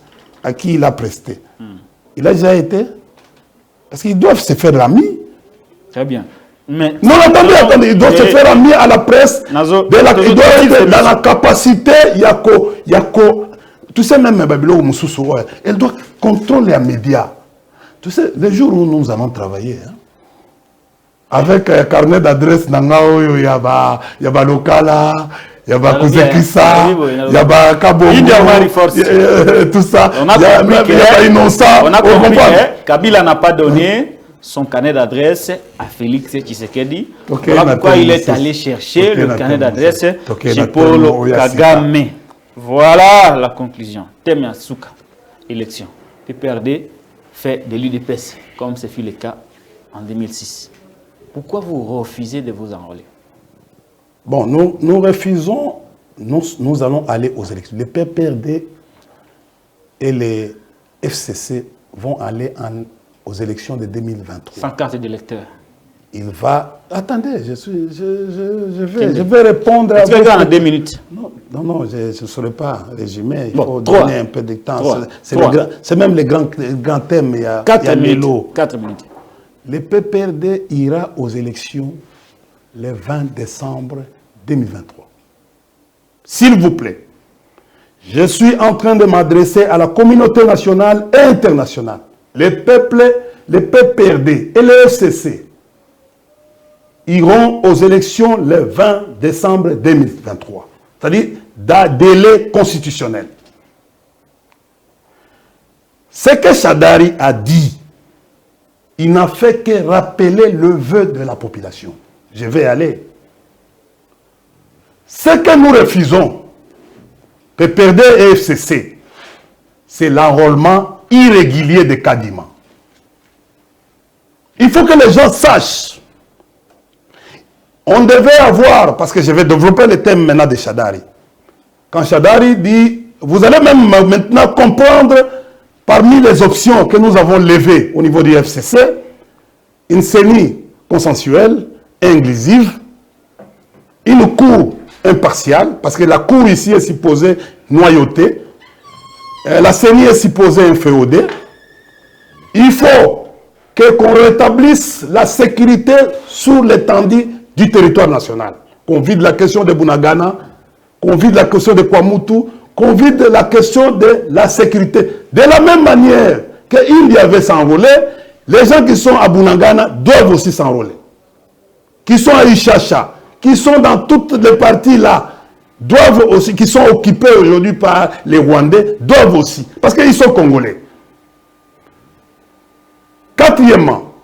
à qui il a presté? Il a déjà été. Parce qu'ils doivent se faire amis. Très bien. Mais, non, attendez, ils doivent se faire amis à la presse. Ils doivent être dans la capacité, tu sais, même Babylone ou Moussoussou, elle doit contrôler les médias. Tu sais, les jours où nous allons travailler, hein, avec carnet d'adresse, il y a Lokala, il y a Kouzekissa, il y a Kabo, tout ça, il y a Innocent. On a compris que Kabila n'a pas donné son carnet d'adresse à Félix Tshisekedi. Voilà pourquoi il est allé chercher le carnet d'adresse chez Paul Kagame. Voilà la conclusion. Thème Yasuka, élection. PPRD fait de l'UDPS, comme ce fut le cas en 2006. Pourquoi vous refusez de vous enrôler? Bon, nous refusons, nous allons aller aux élections. Les PPRD et les FCC vont aller aux élections de 2023. Sans carte d'électeur. Il va... Attendez, je vais répondre à... Tu vas en 2 minutes. Non, je ne saurais pas résumer. Il faut 3. donner un peu de temps. C'est même les grands thèmes. Il y a 4 minutes. 4 minutes. Le PPRD ira aux élections le 20 décembre 2023. S'il vous plaît, je suis en train de m'adresser à la communauté nationale et internationale. Les PPRD et le FCC iront aux élections le 20 décembre 2023. C'est-à-dire d'un délai constitutionnel. Ce que Shadari a dit, il n'a fait que rappeler le vœu de la population. Je vais aller. Ce que nous refusons, PPRD et FCC, c'est l'enrôlement irrégulier de Kadima. Il faut que les gens sachent. On devait avoir, parce que je vais développer le thème maintenant de Shadari. Quand Shadari dit, vous allez même maintenant comprendre parmi les options que nous avons levées au niveau du FCC, une CENI consensuelle, inclusive, une cour impartiale, parce que la cour ici est supposée noyauter, la CENI est supposée inféoder. Il faut qu'on rétablisse la sécurité sur l'étendue du territoire national. Qu'on vide la question de Bunagana, qu'on vide la question de Kwamutu, qu'on vide la question de la sécurité. De la même manière que Indy avait s'enrôlé, les gens qui sont à Bunagana doivent aussi s'enrôler. Qui sont à Ishasha, qui sont dans toutes les parties là, doivent aussi, qui sont occupés aujourd'hui par les Rwandais, doivent aussi, parce qu'ils sont Congolais. Quatrièmement,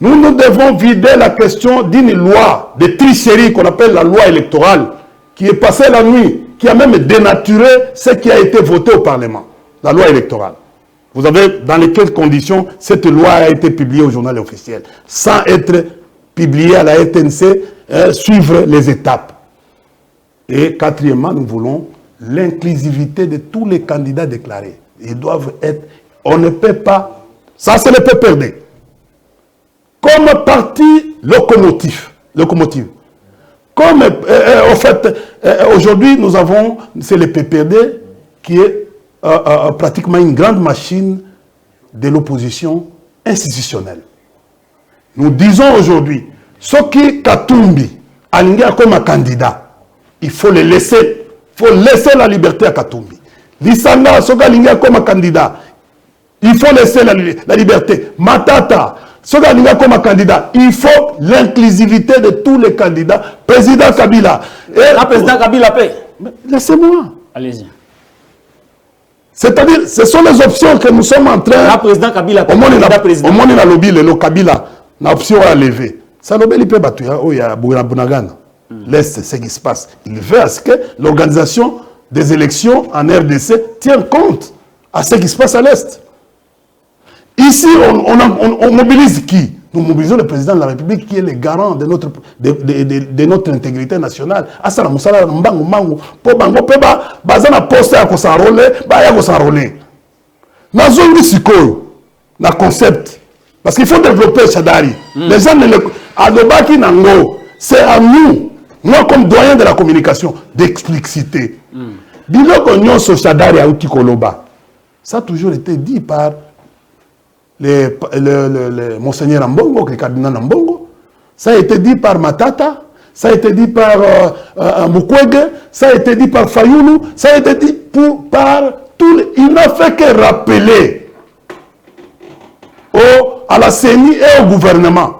nous devons vider la question d'une loi de tricherie qu'on appelle la loi électorale, qui est passée la nuit, qui a même dénaturé ce qui a été voté au Parlement, la loi électorale. Vous avez dans lesquelles conditions cette loi a été publiée au journal officiel, sans être publiée à la RTNC, suivre les étapes. Et quatrièmement, nous voulons l'inclusivité de tous les candidats déclarés. Ils doivent être... On ne peut pas... Ça, c'est le PPRD. Comme parti locomotive. Comme, en fait, aujourd'hui, nous avons... C'est le PPRD qui est pratiquement une grande machine de l'opposition institutionnelle. Nous disons aujourd'hui, ce qui Katumbi a comme un candidat, il faut le laisser. Il faut laisser la liberté à Katumbi. Lisanga, ce qui a comme un candidat, il faut laisser la liberté. Matata, ce qui a comme un candidat, il faut l'inclusivité de tous les candidats. Président Kabila. Et président Kabila paie. Laissez-moi. Allez-y. C'est-à-dire, ce sont les options que nous sommes en train... Le président Kabila paie. Au moins, il a lobby, le Kabila, l'option à lever. Ça, il peut battre. Il y a Bunagana. L'Est, ce qui se passe. Il veut à ce que l'organisation des élections en RDC tienne compte à ce qui se passe à l'Est. Ici, on mobilise qui? Nous mobilisons le président de la République qui est le garant de notre intégrité nationale. Asana Moussala Mbangu Mangu, po bango peba, bazana poste à s'enrôler, ya s'enrôler. Na zone sikoyo, na concept. Parce qu'il faut développer Shadari. Les gens ne le... Adobaki Nango, c'est à nous, moi comme doyen de la communication, d'expliciter. Biloko nyon so Shadari a uti koloba. Ça a toujours été dit par le Monseigneur Ambongo, le cardinal Ambongo. Ça a été dit par Matata. Ça a été dit par Mukwege. Ça a été dit par Fayoulou. Ça a été dit par tout. Il n'a fait que rappeler à la CENI et au gouvernement.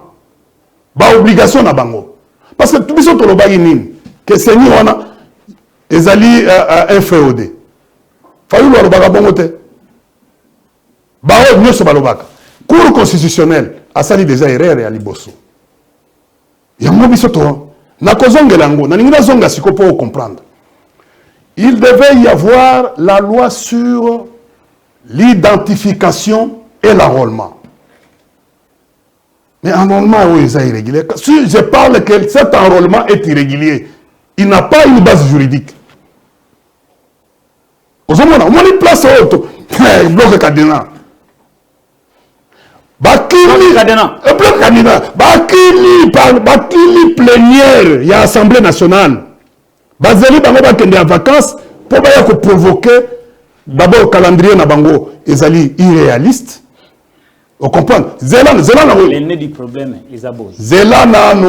Obligation na bango. Parce que tout le monde que CENI wana ezali un FEOD. Fayoulou alobaka bongo te. Bao nyoso balobaka. Cour constitutionnelle a sali déjà erreur ya liboso. Yango biso to na kozongelango na ninga zonga siko pour comprendre. Il devait y avoir la loi sur l'identification et l'enrôlement. Mais enrôlement est irrégulier. Si je parle que cet enrôlement est irrégulier, il n'a pas une base juridique. On a une place haute. Bloc cardinal. Bakili plénière, il y a Assemblée nationale. Bazeli bango bakende en vacances pour provoquer d'abord le calendrier na bango ezali irréaliste. On comprend. L'aîné du problème, les abos. Zelana no,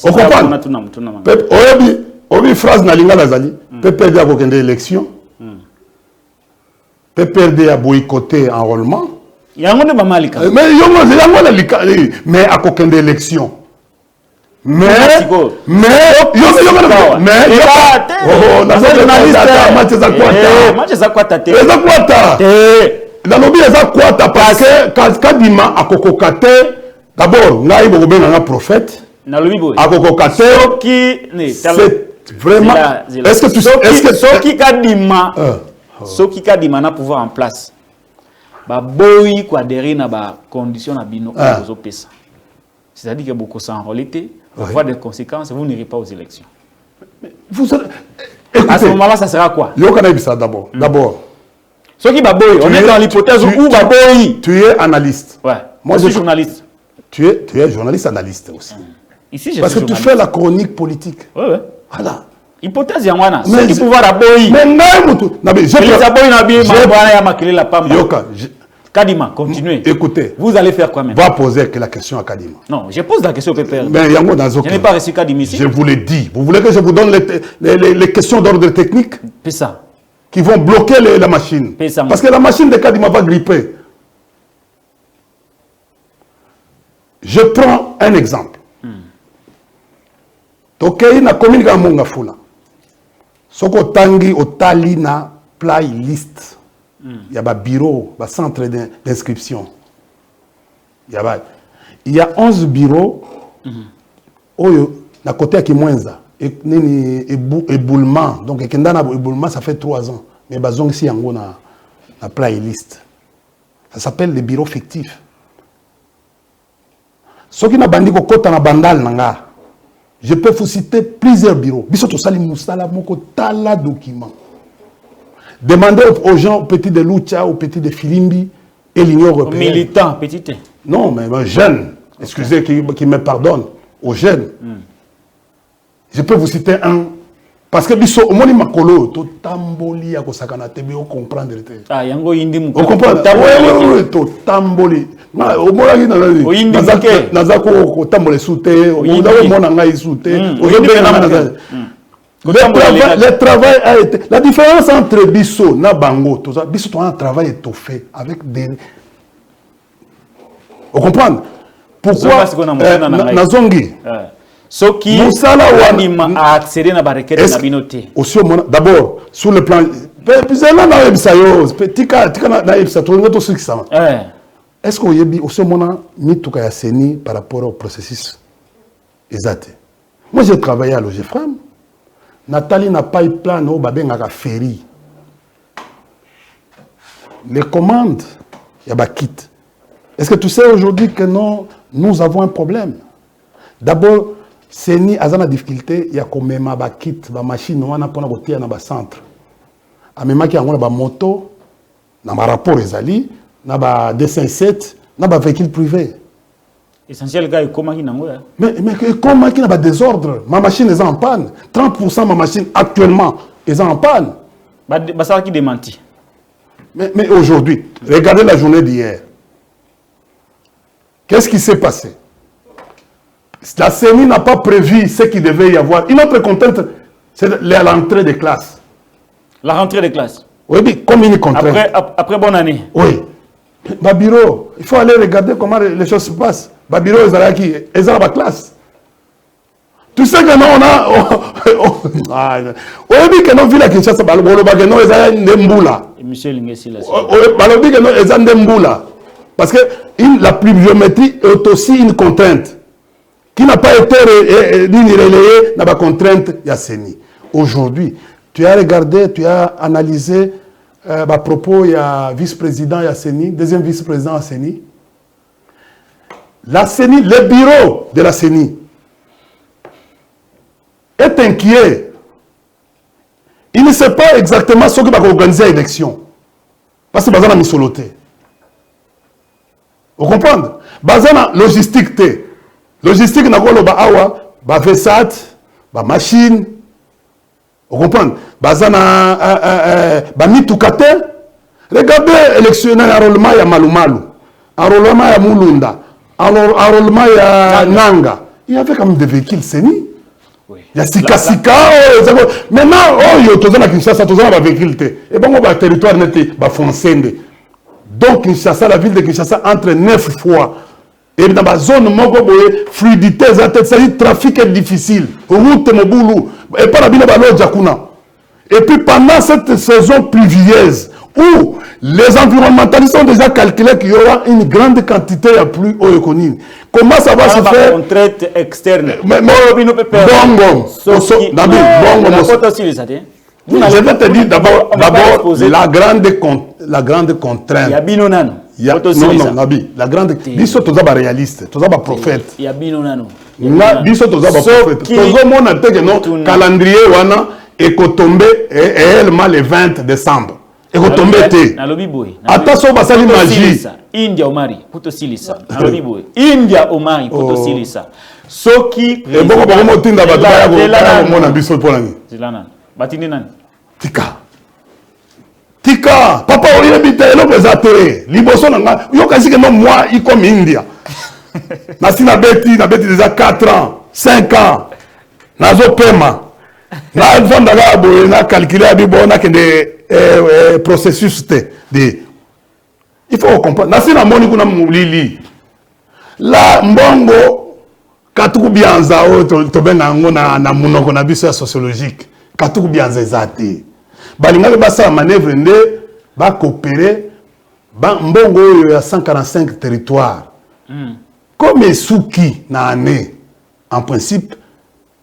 on comprend. Obi phrase na linga lazali. PPRD a kokende élection. PPRD a boycotté enrôlement. Mais à aucune élection. Mais prophète. Vraiment. Est-ce que tu sais ceux qui ont un pouvoir en place, boy quoi derrière na ba condition na bino c'est-à-dire que beaucoup s'enrôler, avoir des conséquences, vous n'irez pas aux élections. À ce moment-là, ça sera quoi? D'abord. D'abord. Ceux qui baboy, on est dans l'hypothèse où baboy. Tu es analyste. Ouais. Moi, je suis journaliste. Tu es journaliste analyste aussi. Ici, je parce que tu fais la chronique politique. Ouais. Voilà. Hypothèse yangwana. Ceux qui pouvoir aboy. Mais les aboy na bien ya makele la pamba. Kadima, continuez. Écoutez. Vous allez faire quoi maintenant? Va poser la question à Kadima. Non, je pose la question au PPR. Mais je n'ai pas reçu Kadima ici. Je vous l'ai dit. Vous voulez que je vous donne les questions d'ordre technique? C'est ça. Qui vont bloquer la machine. Parce que la machine de Kadima va gripper. Je prends un exemple. Tokei na commune ga Monga Fula. Soko tangi otali na playlist. Il y a un bureau, un centre d'inscription. Il y a 11 bureaux. À côté de Kimwenza. Éboulement. Donc, éboulement, ça fait 3 ans. Mais ici, on a la playlist. Ça s'appelle les bureaux fictifs. Ce qui n'a pas dit que na bandal nanga. Je peux vous citer plusieurs bureaux. Bisoto sali musala moko tala document. Demandez aux gens, aux petits de Lucha, aux petits de Filimbi et l'Union européenne. Militants, petits. Non, mais jeunes. Excusez qui me pardonnent. Aux jeunes. Je peux vous citer un. Parce que biso omoni makolo to tamboli akosakana tebe o comprendre te. Ah yango indi mu. On comprend. Oui, to tamboli. Na omolaki na zako tambole soute, o mona ngai soute. Le travail a été. La différence entre Bisso et Bango, Bisso a un travail étoffé avec des. Vous comprenez? Pourquoi Nazongi ce qui a accédé à la requête de la communauté. D'abord, sur le plan. Est-ce que vous avez aussi mis tout à Seni par rapport au processus exact? Moi, j'ai travaillé à l'OGFRAM. Nathalie n'a pas eu plan au Babengaka Ferry. Les commandes, il y a des kits. Est-ce que tu sais aujourd'hui que nous avons un problème? D'abord, Seni a une difficulté, il y a quand même des kits, des machines, on a un centre. Il y a une moto, il y a un rapport Ezali, il y a un D57, il y a un véhicule privé. Essentiel gars comment qui n'ango ya. Mais comment qui n'a pas désordre? Ma machine est en panne. 30% de ma machine actuellement est en panne. Ça qui démenti. Mais aujourd'hui, regardez la journée d'hier. Qu'est-ce qui s'est passé? La CENI n'a pas prévu ce qu'il devait y avoir. Une autre contrainte, c'est la rentrée des classes. La rentrée des classes. Oui, mais comme une contrainte. Après bonne année. Oui. Babiro, il faut aller regarder comment les choses se passent. Babiro, ils ont la classe. Tu sais que nous, on a... On dit que nous, Villa Kinshasa, on a Ndembula. Monsieur Lingesi, là. On dit que nous, ils ont Ndembula. Parce que la pluviométrie est aussi une contrainte qui n'a pas été relayée dans la contrainte Yasseni. Aujourd'hui, tu as regardé, tu as analysé à propos, il y a vice-président Yasseni, deuxième vice-président Yasseni. La CENI, le bureau de la CENI est inquiet. Il ne sait pas exactement ce qui va organiser l'élection. Parce que c'est une misoloté. Vous comprenez? Bazana logistique te. Logistique na kolo ba awa, ba vesat, ba machine. Vous comprenez? Bazana ba mitukate. Regardez l'électionnaire enrôlement ya Malumalu, enrôlement ya Mulunda, enrôlement ya Nanga. Il y avait quand même des véhicules CENI. Il y a Sika. Maintenant, il y a Kinshasa, il y a des véhicules. Et bon, le territoire n'est pas foncé. Donc, Kinshasa, la ville de Kinshasa, entre 9 fois. Et dans la zone, fluidité, c'est-à-dire trafic est difficile. Route, Moboulou. Et pas la ville de Jakuna. Et puis, pendant cette saison pluvieuse, où les environnementalistes ont déjà calculé qu'il y aura une grande quantité de pluie au Yékonine. Comment ça va se faire? Contrainte externe. Bongo. Je vais te dire d'abord la grande contrainte. Il y a Binonan. Non, Nabi. La grande. Biso toza ba réaliste, toza ba prophète. Il y a Binonan. Biso toza ba prophète. Tozo mona te que non calendrier wana et tomber réellement le 20 décembre. Et retomber te. Attention basali magie. India Omari poto silisa. Nalobi boy. India Omari poto silisa. Soki et beaucoup beaucoup tinda bataya ko mona biso polani. Zilana. Batindi nani? Tika, papa oyebi te eloko eza te. Liboso nanga, yo kasi que moi i comme India. Na beti déjà 4 ans, 5 ans. Nazo pema. Na vanda ga boye na calculer abi bona que des processus de il faut comprendre. Na sina moni kuna mulili. La mbongo katuku bianza o to benga ngo na munoko na biso sociologique. Katuku bianza ezati. Balinga basa manœuvre nde ba coopérer ba mbongo oyo ya 145 territoires. Comme Souki na année en principe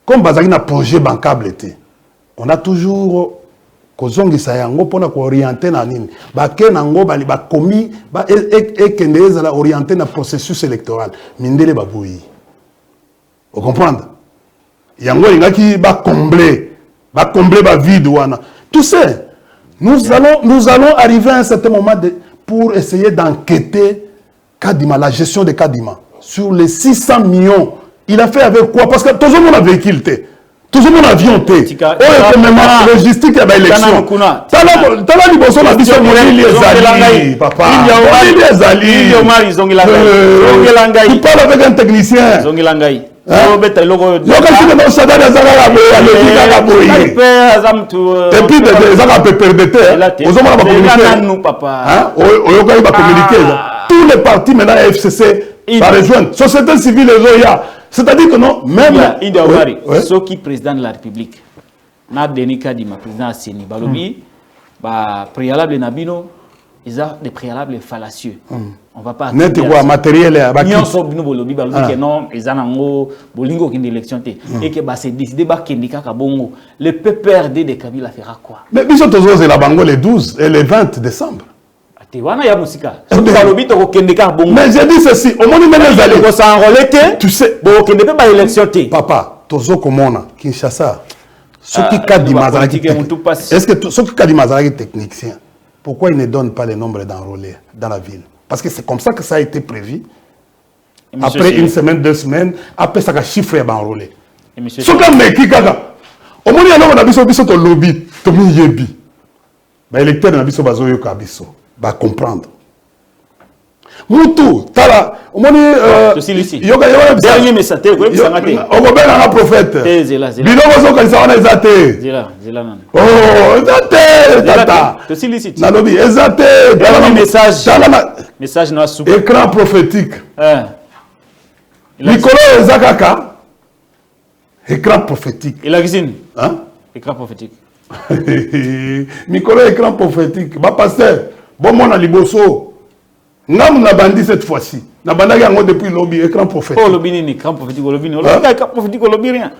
comme bazaki na projet bancable était. On a toujours kozongisa yango pona ko orienter na nini. Ba ke nango bali ba komi ba ekendeza la orienter na processus électoral. Mindele baboyi. Vous comprenez? Yango ingaki ba combler ba vide wana. Tout ça, nous allons arriver à un certain moment pour essayer d'enquêter Kadima, la gestion de Kadima. Sur les 600 millions, il a fait avec quoi? Parce que tout le monde a véhicule, tout le monde a avion. La logistique et l'élection. Tala liboso na biso moni les papa. Tu parles avec un technicien. Et puis, tous les partis maintenant FCC va rejoindre. Société civile et c'est-à-dire que non, même. India Omari, ceux qui président de la République, n'a Denis Kadima, président de CENI, Balobi, préalable Nabino, ils ont des préalables fallacieux. On va pas. Net quoi matériel à baki. Ils sont venus bolobi que non, ils ont un bolingo qui élection et que c'est décidé bah kendika kabongo. Le PPRD de Kabila fera quoi? Mais ils sont tous la bango le 12 et le 20 décembre. Wana ya musika. Balobi to kendika bongo. Mais j'ai dit ceci, au moment même allez ko s'enrôler tu sais, bon kendeka ba élection té. Papa, tozo komona Kinshasa. Ce qui Kadima Mazaraki. Est-ce que ce qui Kadima Mazaraki technicien? Pourquoi il ne donne pas les nombres d'enrôlés dans la ville? Parce que c'est comme ça que ça a été prévu. Après une semaine, 2 semaines, après ça a chiffré enrôlé. Ce qu'on met qui gaga? Au moment où on a vu ce lobby, Tomi Yebi, l'électeur n'a pas vu ce bazo yoka biso. va comprendre. Moutou, tala, omoni yoga dernier message on va un prophète. Biloko zo kanisa wana ezate. Zela nan. Oh, ezate tata. To silicite. Nalobi ezate. Dernier message. Message na soupe. Écran prophétique. Nikolo ezakaka. Écran prophétique. Et la cuisine. Hein? Écran prophétique. Nikolo écran prophétique. Ba pasteur, bon mon liboso. Ngam na bandi cette fois-ci. Na bandaki yango depuis lobby écran prophétique. Oh lobby ni écran prophétique lobby ni. Écran prophétique lobby rien.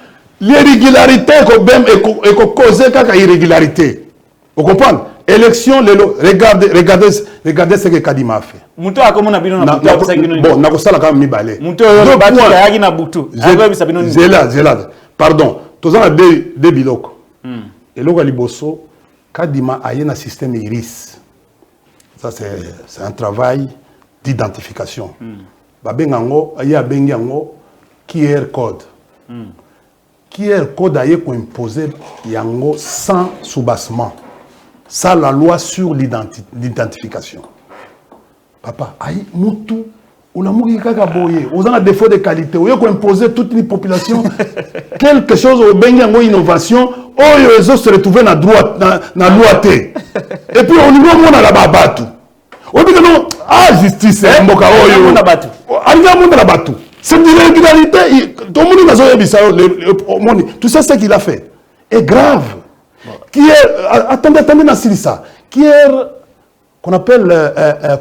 L'irrégularité ko causer kaka irrégularité. Vous comprenez? Élection lelo regardez ce que Kadima a fait. Muto akomona bino na butu. Bon, na ko sala ka mibale. Muto yo batika yaki na butu. Zela. Pardon. Tozana de biloko. Eloko liboso Kadima a un système iris. Ça, c'est un travail d'identification. Babengango, il y a bengango QR code. QR code a été imposé yango sans soubassement. Ça, la loi sur l'identification. Papa, aïe, moutou, on a mouru kaka boye, on a un défaut de qualité, on a imposé toute une population quelque chose au bengango innovation. Oh, ils ont se retrouvé dans la loi T. Et puis, au niveau où on a la babatou. On dit que non, justice, mboka oyo. On a battu. On a battu. C'est une irrégularité. Tout le monde a tout ça, c'est ce qu'il a fait. Est grave. Qui est, attendez, dans ça. Qui est, qu'on appelle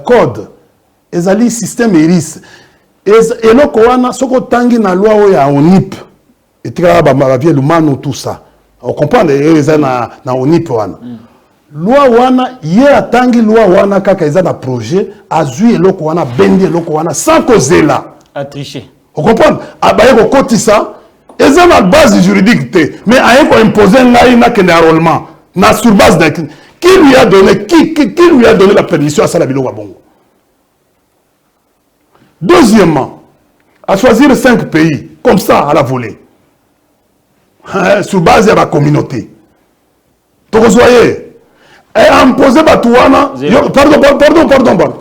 code. Ezali système iris. Et le Koana, ce qu'on tangi na loi oya onip. Et tu as la vie l'humain tout ça. On comprend les na onip wana. Loi wana ye atangi loi wana kaka eza na projet azui eloko wana bendi eloko wana sans causer là a tricher. On comprend? Abaye ko kotisa eza na base juridique te mais aye ko imposer ngai na kende enrôlement na sur base de qui lui a donné la permission à ça la biloko bongo. Deuxièmement, à choisir 5 pays comme ça à la volée. Sur base de la communauté. Donc vous voyez, et à imposer Batouana,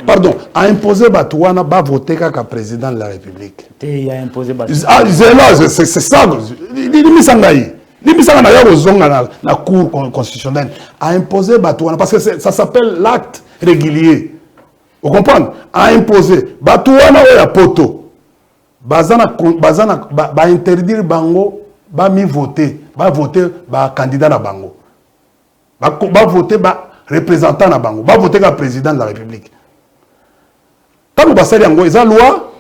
pardon, à imposer Batouana, va voter comme président de la République. Il a imposé Batouana. Ah, c'est ça. La Cour constitutionnelle a imposé Batouana parce que ça s'appelle l'acte régulier. Vous comprenez? A imposé Batouana ou la poto. Bazana interdire Bango, va mi voter, candidat à Bango. Va voter représentant na bango, va voter comme président de la République. Tant que basali yango, ils ont loi,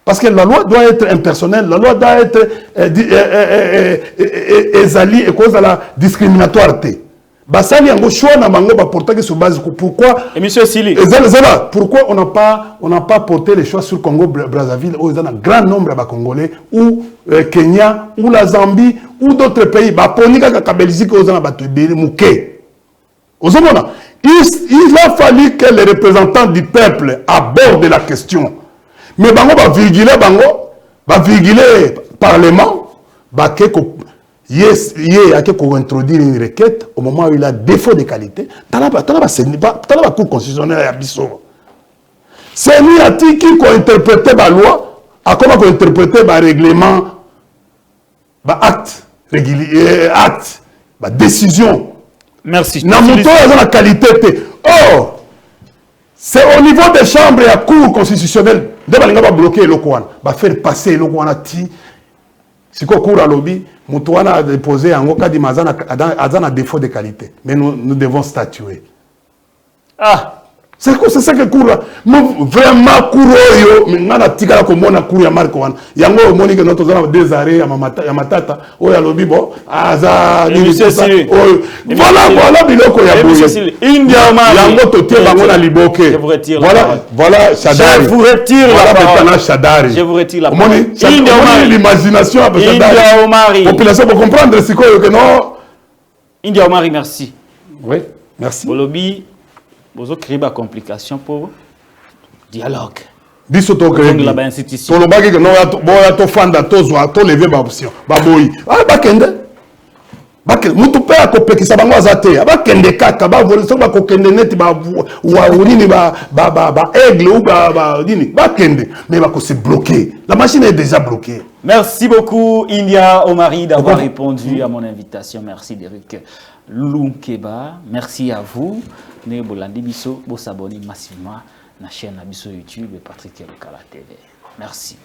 parce que la loi doit être impersonnelle, la loi doit être ezali et cause de la discriminatoire. Basali yango choix na bango va porter sur base pourquoi? Et monsieur Sili. Pourquoi on n'a pas porté les choix sur Congo Brazzaville où il y a un grand nombre de Congolais ou Kenya ou la Zambie ou d'autres pays ba ponika ka Belgique aux gens batubiri mouké. Il a fallu que les représentants du peuple abordent la question. Mais bango va vigiler parlement ba que yes, a introduire une requête au moment où il a défaut de qualité. Talaba Cour constitutionnelle à Bissau. C'est lui qui a interprété la loi, à comment interpréter le règlement, acte régulier, acte, décision. Merci. La qualité. Oh, c'est au niveau des chambres et la Cour constitutionnelle. De va bloquer le Kouan, va faire passer le Kouan. Si le cours à lobby, Moutouana a déposé un cas de défaut de qualité. Mais nous devons statuer. Ah! C'est ça que cours là. Vraiment, cours yo, mais on a tigala comme on a cours à Marco. Yango Monique notre zone des arrêts à Matata. Oh ya lobby bon. Aza. Voilà biloko ya boye. India Omar. Yango totie bango na liboke. Je vous retire. Voilà Shadari. Je vous retire la parole. Je vous retire la parole. India Omar. L'imagination à Shadari. India Omar. Population pour comprendre ce que non. India Omar, merci. Oui, merci. Lobby. Vous avez créé des complications pour dialogue. Biso to créé la institution. To lobaki que non to fanda to zo to lever ba option. Ba boyi. Ah ba kende. mutu pe akopekisa bango azate abakende kaka bavolisa bakokende neti nini aigle ou nini bakende mais bakose bloquer. La machine est déjà bloquée. Merci beaucoup India Omari d'avoir répondu à mon invitation. Merci Derek Lunkeba. Merci à vous. Ne bolandi biso bo s'abonner massivement na chaîne Abisso YouTube et Patrick Lokala TV. Merci.